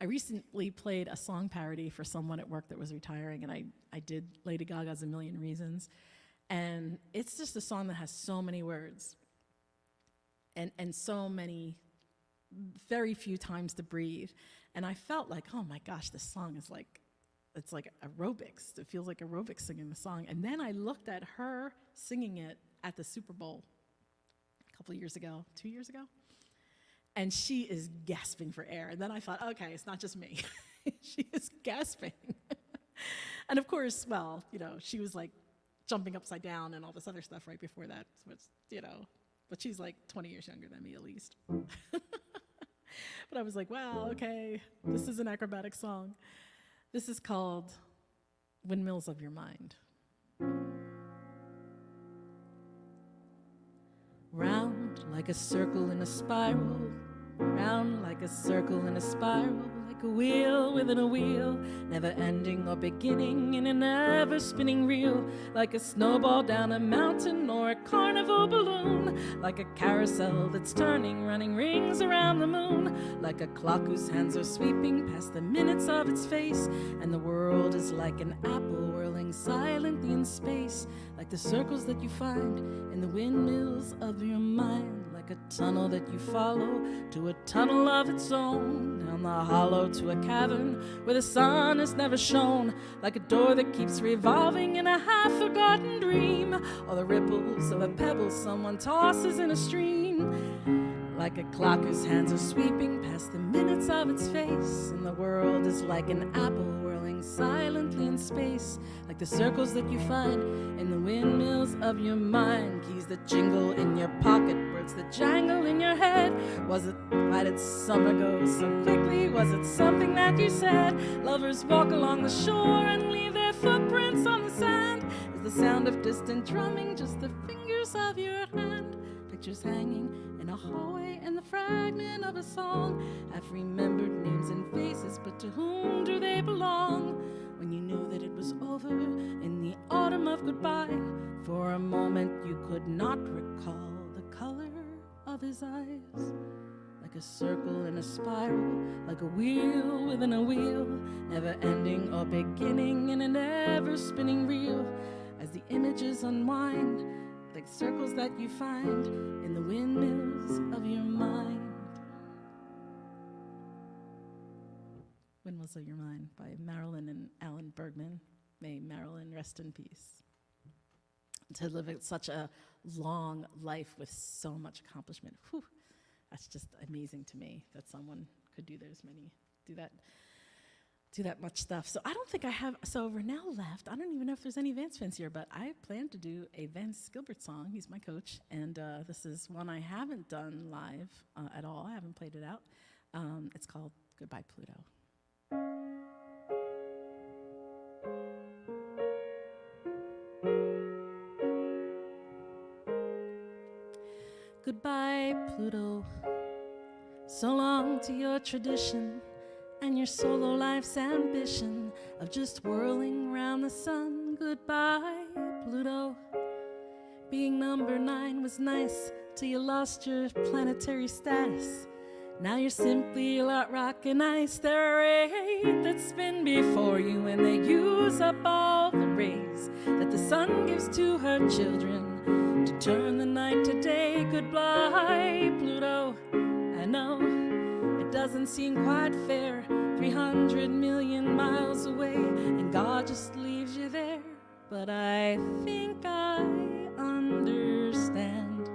I recently played a song parody for someone at work that was retiring, and I did Lady Gaga's A Million Reasons. And it's just a song that has so many words and so many, very few times to breathe. And I felt like, oh my gosh, this song is like, it's like aerobics. It feels like aerobics singing the song. And then I looked at her singing it at the Super Bowl a couple of years ago, 2 years ago. And she is gasping for air. And then I thought, okay, it's not just me. She is gasping. And of course, well, you know, she was like jumping upside down and all this other stuff right before that, which, you know, but she's like 20 years younger than me at least. But I was like, wow, okay, this is an acrobatic song. This is called Windmills of Your Mind. Round like a circle in a spiral, round like a circle in a spiral, like a wheel within a wheel, never ending or beginning in an ever-spinning reel, like a snowball down a mountain or a carnival balloon, like a carousel that's turning, running rings around the moon, like a clock whose hands are sweeping past the minutes of its face, and the world is like an apple whirling silently in space, like the circles that you find in the windmills of your mind, like like a tunnel that you follow to a tunnel of its own, down the hollow to a cavern where the sun has never shone, like a door that keeps revolving in a half-forgotten dream, or the ripples of a pebble someone tosses in a stream, like a clock whose hands are sweeping past the minutes of its face, and the world is like an apple whirling silently in space, like the circles that you find in the windmills of your mind, keys that jingle in your pocket, words that jangle in your head. Was it, why did summer go so quickly? Was it something that you said? Lovers walk along the shore and leave their footprints on the sand. Is the sound of distant drumming just the fingers of your hand? Pictures hanging in a hallway and the fragment of a song, half-remembered names and faces, but to whom do they belong? When you knew that it was over in the autumn of goodbye, for a moment you could not recall the color of his eyes. Like a circle in a spiral, like a wheel within a wheel, never ending or beginning in an ever-spinning reel, as the images unwind, like circles that you find in the windmills of your mind. Windmills of Your Mind by Marilyn and Alan Bergman. May Marilyn rest in peace. To live such a long life with so much accomplishment, whew, that's just amazing to me that someone could do that much stuff. So I don't think I have, so we're now left. I don't even know if there's any Vance fans here, but I plan to do a Vance Gilbert song. He's my coach, and this is one I haven't done live at all. I haven't played it out. It's called Goodbye, Pluto. Goodbye, Pluto. So long to your tradition and your solo life's ambition of just whirling round the sun. Goodbye, Pluto. Being number 9 was nice till you lost your planetary status. Now you're simply rock and ice. There are 8 that spin before you, and they use up all the rays that the sun gives to her children to turn the night to day. Goodbye, Pluto. I know it doesn't seem quite fair, 300 million miles away, and God just leaves you there. But I think I understand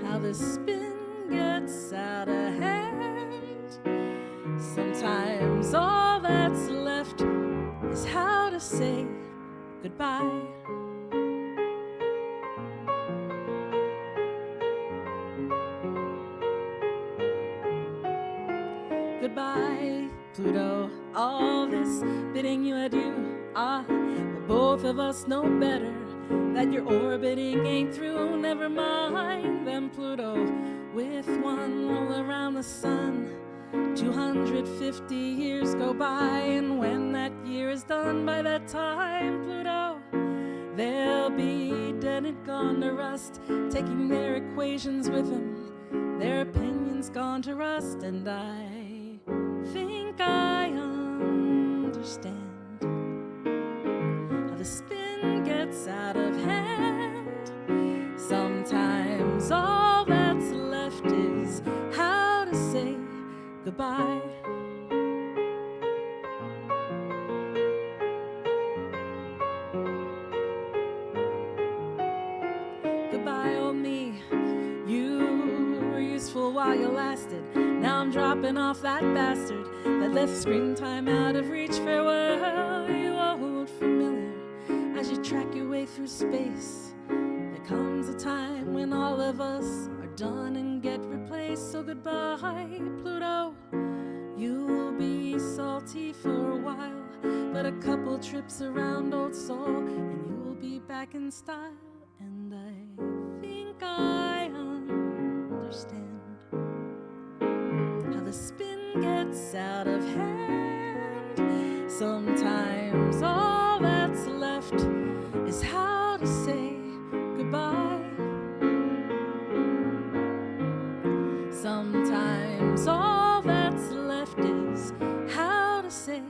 how the spin gets out of hand. Sometimes all that's left is how to say goodbye. Goodbye, Pluto. All this bidding you adieu. But both of us know better that your orbiting ain't through. Never mind them, Pluto. With one roll around the sun, 250 years go by, and when that year is done, by that time, Pluto, they'll be dead and gone to rust, taking their equations with them, their opinions gone to rust, and I think I understand how the spin gets out of hand. Sometimes all that's left is how to say goodbye. Goodbye, old me. You were useful while you lasted. Now I'm dropping off that bastard that left screen time out of reach. Farewell, you old familiar, as you track your way through space. There comes a time when all of us are done and get replaced. So goodbye, Pluto. You'll be salty for a while, but a couple trips around Old Sol and you'll be back in style. And I think I understand how the spin gets out of hand. Sometimes all that's left is how to say goodbye. Sometimes all that's left is how to say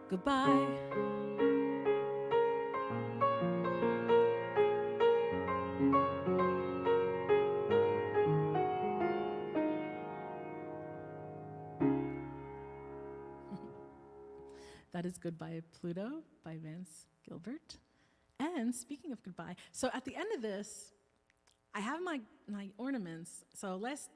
goodbye. that is Goodbye Pluto by Vance Gilbert. And speaking of goodbye, so at the end of this, I have my ornaments. So last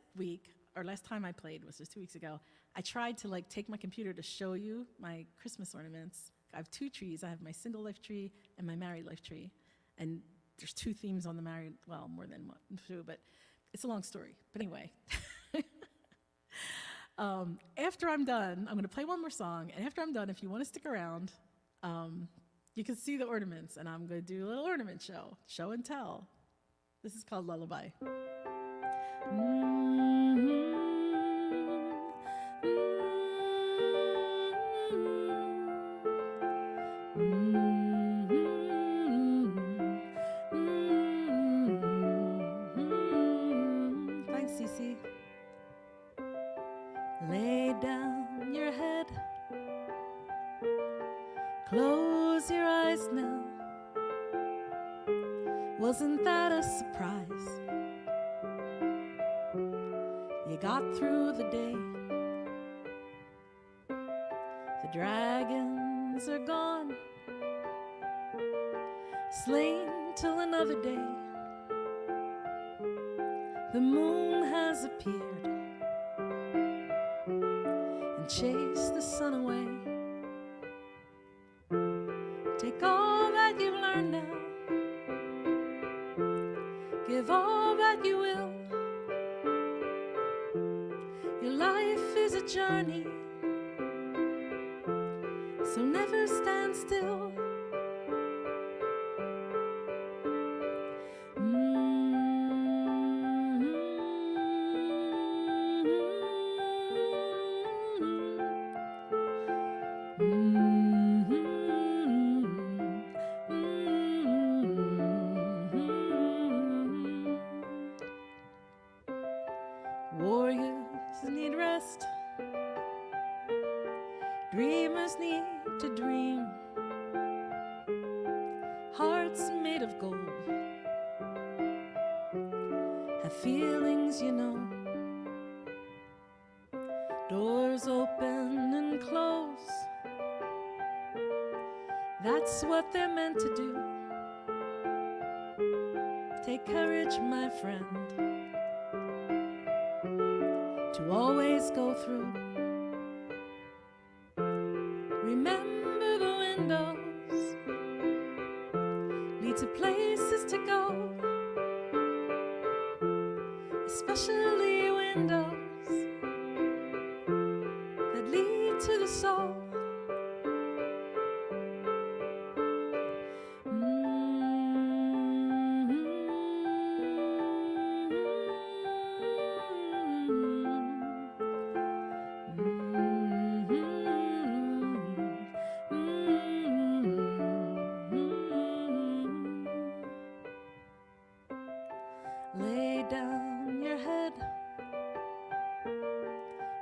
time I played was just 2 weeks ago. I tried to take my computer to show you my Christmas ornaments. I have 2 trees. I have my single life tree and my married life tree. And there's 2 themes on the married, well, more than 2, but it's a long story. But anyway, after I'm done, I'm going to play one more song. And after I'm done, if you want to stick around, you can see the ornaments. And I'm going to do a little ornament show and tell. This is called Lullaby. Thanks, Cece. Lay down your head, close your eyes now. Wasn't that a surprise? You got through the day. The dragons are gone, slain till another day. The moon has appeared and chased the sun away. Take all that you've learned now, give all that you will. Your life is a journey, so never stand still. Warriors need rest, dreamers need to dream. Hearts made of gold have feelings, you know. Doors open and close, that's what they're meant to do. Take courage, my friend, to always go through. Remember the windows lead to places to go, especially windows that lead to the soul. Lay down your head,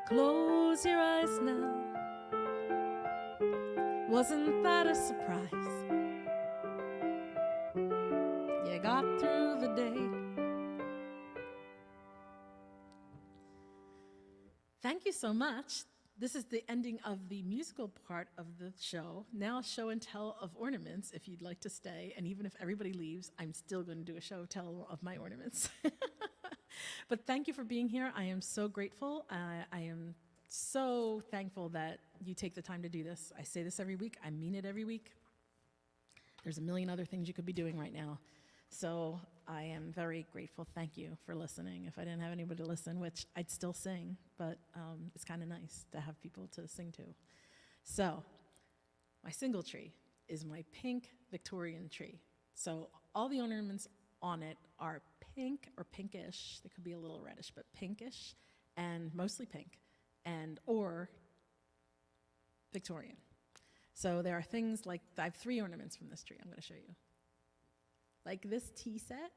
close your eyes now. Wasn't that a surprise? You got through the day. Thank you so much. This is the ending of the musical part of the show. Now show and tell of ornaments if you'd like to stay. And even if everybody leaves, I'm still going to do a show and tell of my ornaments. But thank you for being here. I am so grateful. I am so thankful that you take the time to do this. I say this every week. I mean it every week. There's a million other things you could be doing right now. So I am very grateful. Thank you for listening. If I didn't have anybody to listen, which I'd still sing, but it's kind of nice to have people to sing to. So my single tree is my pink Victorian tree. So all the ornaments on it are pink or pinkish. They could be a little reddish, but pinkish and mostly pink and or Victorian. So there are things like, I have 3 ornaments from this tree I'm going to show you. Like this tea set,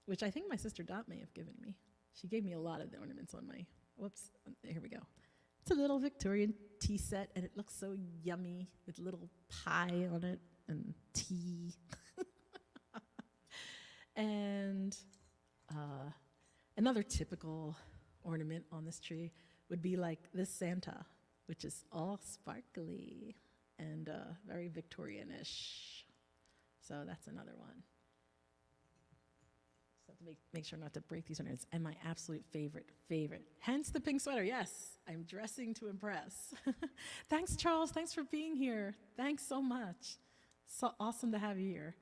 which I think my sister Dot may have given me. She gave me a lot of the ornaments on my, whoops, here we go. It's a little Victorian tea set, and it looks so yummy with little pie on it and tea. And another typical ornament on this tree would be like this Santa. which is all sparkly and very Victorian-ish. So that's another one. Just have to make sure not to break these ornaments. And my absolute favorite, hence the pink sweater. Yes, I'm dressing to impress. Thanks, Charles. Thanks for being here. Thanks so much. So awesome to have you here.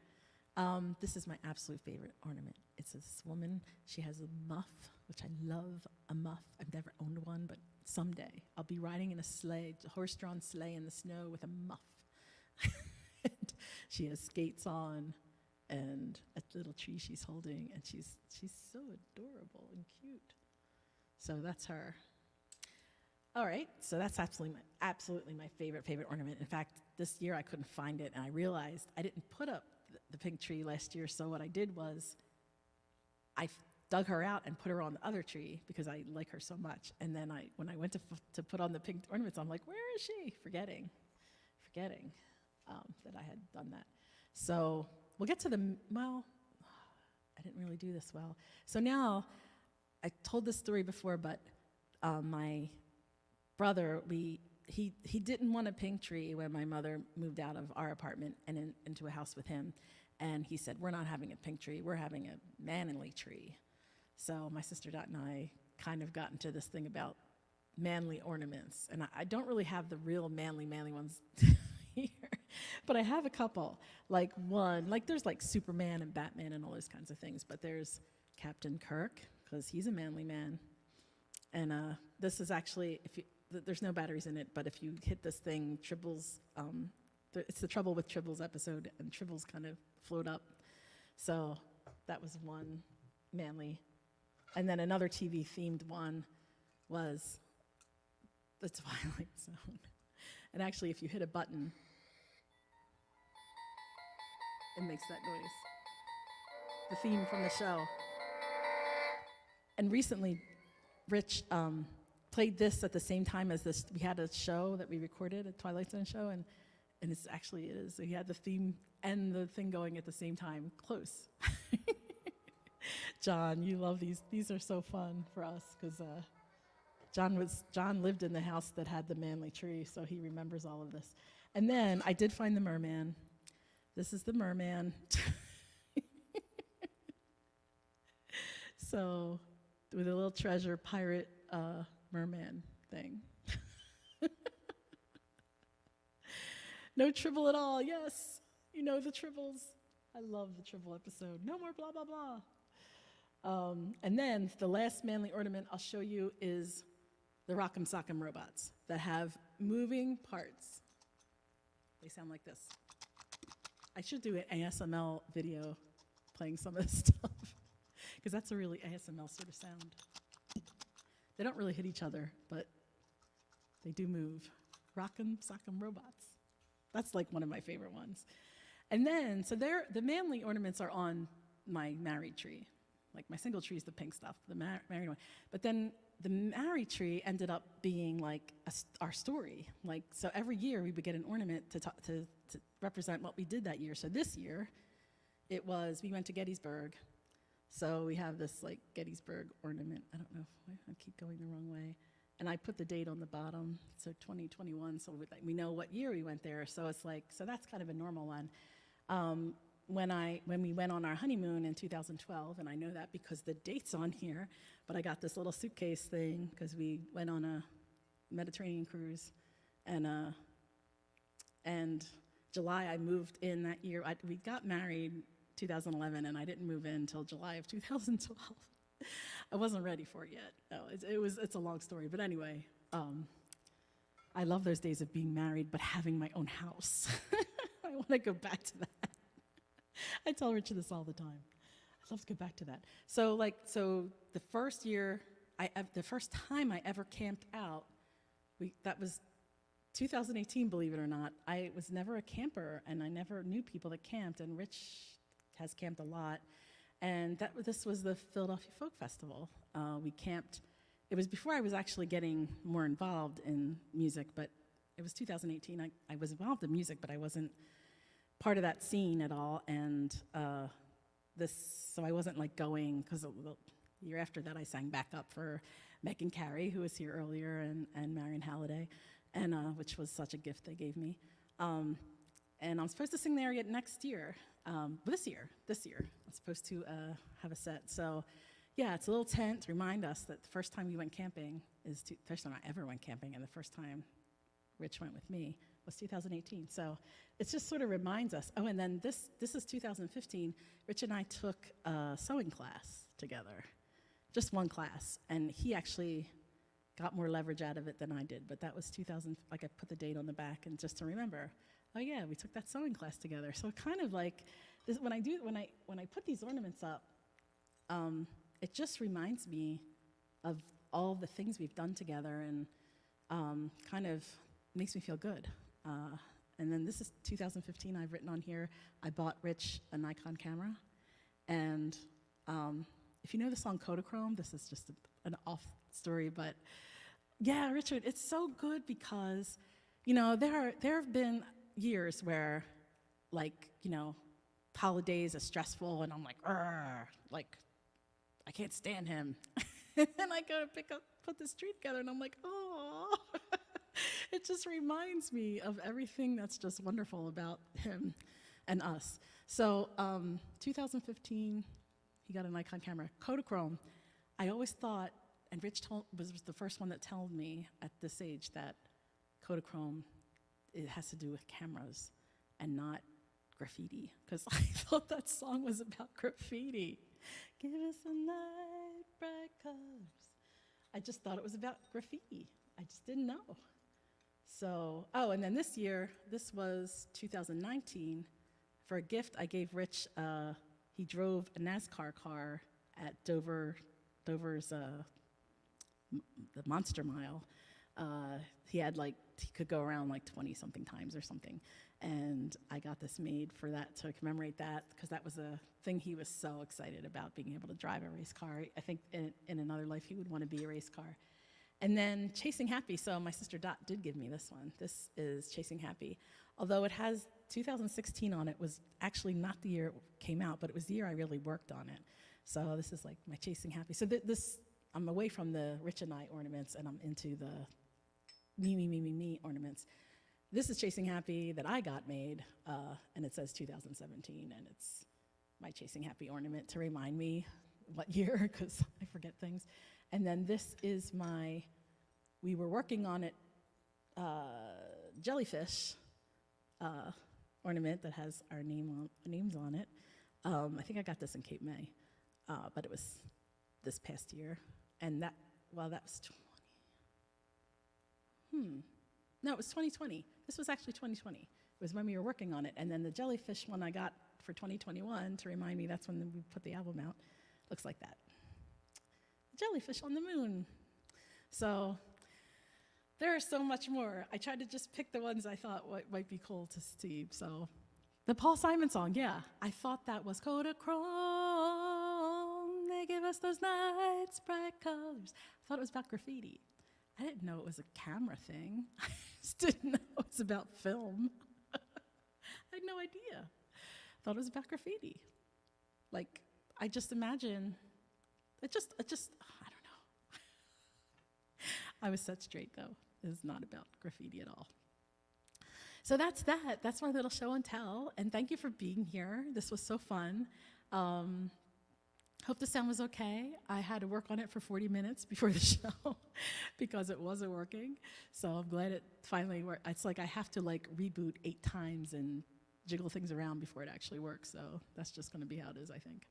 This is my absolute favorite ornament. It's this woman. She has a muff, which I love a muff. I've never owned one, but someday I'll be riding in a sleigh, a horse-drawn sleigh in the snow with a muff. And she has skates on and a little tree she's holding, and she's so adorable and cute. So that's her. All right, so that's absolutely my favorite ornament. In fact, this year I couldn't find it, and I realized I didn't put up the pink tree last year, so what I did was I dug her out and put her on the other tree because I like her so much. And then when I went to put on the pink ornaments, I'm like, where is she? Forgetting that I had done that. So we'll get to I didn't really do this well. So now, I told this story before, but my brother, he didn't want a pink tree when my mother moved out of our apartment and into a house with him. And he said, we're not having a pink tree, we're having a manly tree. So my sister Dot and I kind of got into this thing about manly ornaments. And I don't really have the real manly ones here, but I have a couple. Like there's like Superman and Batman and all those kinds of things, but there's Captain Kirk, because he's a manly man. And this is actually, there's no batteries in it, but if you hit this thing, Tribbles, it's the Trouble with Tribbles episode, and Tribbles kind of float up. So that was one manly. And then another TV-themed one was the Twilight Zone. And actually, if you hit a button, it makes that noise. The theme from the show. And recently, Rich played this at the same time as this. We had a show that we recorded, a Twilight Zone show, and it is. So he had the theme and the thing going at the same time. Close. John, you love these. These are so fun for us because John lived in the house that had the manly tree, so he remembers all of this. And then I did find the merman. This is the merman. So with a little treasure pirate merman thing. No Tribble at all, yes. You know the Tribbles. I love the Tribble episode. No more blah, blah, blah. And then the last manly ornament I'll show you is the Rock'em Sock'em robots that have moving parts. They sound like this. I should do an ASMR video playing some of this stuff, because that's a really ASMR sort of sound. They don't really hit each other, but they do move. Rock'em Sock'em robots. That's like one of my favorite ones. And then, so the manly ornaments are on my married tree. Like my single tree is the pink stuff, the married one. But then the married tree ended up being like our story. Like, so every year we would get an ornament to represent what we did that year. So this year, we went to Gettysburg. So we have this like Gettysburg ornament. I don't know if I keep going the wrong way. And I put the date on the bottom, so 2021, so we know what year we went there. So it's like, so that's kind of a normal one. When we went on our honeymoon in 2012, and I know that because the date's on here, but I got this little suitcase thing because we went on a Mediterranean cruise, and July I moved in that year. We got married 2011, and I didn't move in until July of 2012. I wasn't ready for it yet. No, it's a long story, but anyway, I love those days of being married but having my own house. I want to go back to that. I tell Richard this all the time. I'd love to go back to that. So the first year, the first time I ever camped out, that was 2018, believe it or not. I was never a camper, and I never knew people that camped, and Rich has camped a lot. And this was the Philadelphia Folk Festival. We camped. It was before I was actually getting more involved in music, but it was 2018. I was involved in music, but I wasn't part of that scene at all. And so I wasn't like going, because the year after that I sang backup for Meg and Carrie, who was here earlier, and Marion Halliday. and which was such a gift they gave me. And I'm supposed to sing there yet next year, this year. I'm supposed to have a set. So, yeah, it's a little tent to remind us that the first time we went camping first time I ever went camping, and the first time Rich went with me was 2018. So it just sort of reminds us. Oh, and then this is 2015. Rich and I took a sewing class together, just one class, and he actually got more leverage out of it than I did. But that was 2000. Like I put the date on the back, and just to remember. Oh yeah, we took that sewing class together. So kind of like this, when I put these ornaments up, it just reminds me of all the things we've done together, and kind of makes me feel good. And then this is 2015. I've written on here, I bought Rich a Nikon camera, and if you know the song Kodachrome, this is just an off story, but yeah, Richard, it's so good because there have been years where, like, holidays are stressful, and I'm like, I can't stand him. And then I go to put this tree together, and I'm like, oh. It just reminds me of everything that's just wonderful about him and us. So 2015, he got a Nikon camera. Kodachrome, I always thought, and Rich was the first one that told me at this age that Kodachrome, it has to do with cameras and not graffiti, because I thought that song was about graffiti. Give us a night, bright colors. I just thought it was about graffiti. I just didn't know. So, and then this year, this was 2019, for a gift I gave Rich, he drove a NASCAR car at Dover's, the Monster Mile. He could go around like 20-something times or something. And I got this made for that, to commemorate that, because that was a thing he was so excited about, being able to drive a race car. I think in another life he would want to be a race car. And then Chasing Happy, so my sister Dot did give me this one. This is Chasing Happy. Although it has 2016 on it, was actually not the year it came out, but it was the year I really worked on it. So this is like my Chasing Happy. So I'm away from the Rich and I ornaments, and I'm into the me ornaments. This is Chasing Happy that I got made, and it says 2017, and it's my Chasing Happy ornament to remind me what year, because I forget things. And then this is we were working on it, jellyfish ornament that has our names on it. I think I got this in Cape May, but it was this past year. And that was No, it was 2020. This was actually 2020. It was when we were working on it. And then the jellyfish one I got for 2021 to remind me that's when we put the album out. Looks like that. Jellyfish on the moon. So there is so much more. I tried to just pick the ones I thought might be cool to Steve. So the Paul Simon song, yeah. I thought that was Kodachrome. They give us those nights, bright colors. I thought it was about graffiti. I didn't know it was a camera thing. I just didn't know it was about film. I had no idea. I thought it was about graffiti. Like, I just imagine, it just, I don't know. I was set straight, though. It is not about graffiti at all. So that's that. That's my little show and tell. And thank you for being here. This was so fun. Hope the sound was okay. I had to work on it for 40 minutes before the show because it wasn't working. So I'm glad it finally worked. It's like I have to reboot 8 times and jiggle things around before it actually works. So that's just going to be how it is, I think.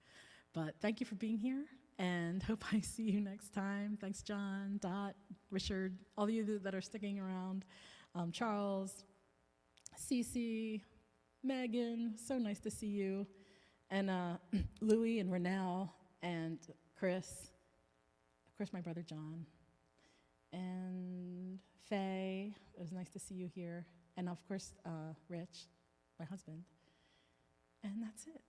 But thank you for being here, and hope I see you next time. Thanks, John, Dot, Richard, all of you that are sticking around. Charles, Cece, Megan, so nice to see you. And Louie and Renelle and Chris, of course my brother John, and Faye, it was nice to see you here, and of course Rich, my husband. And that's it.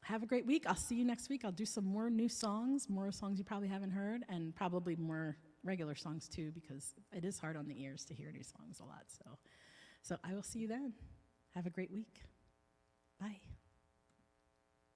Have a great week. I'll see you next week. I'll do some more new songs, more songs you probably haven't heard, and probably more regular songs too, because it is hard on the ears to hear new songs a lot. So I will see you then. Have a great week. Bye.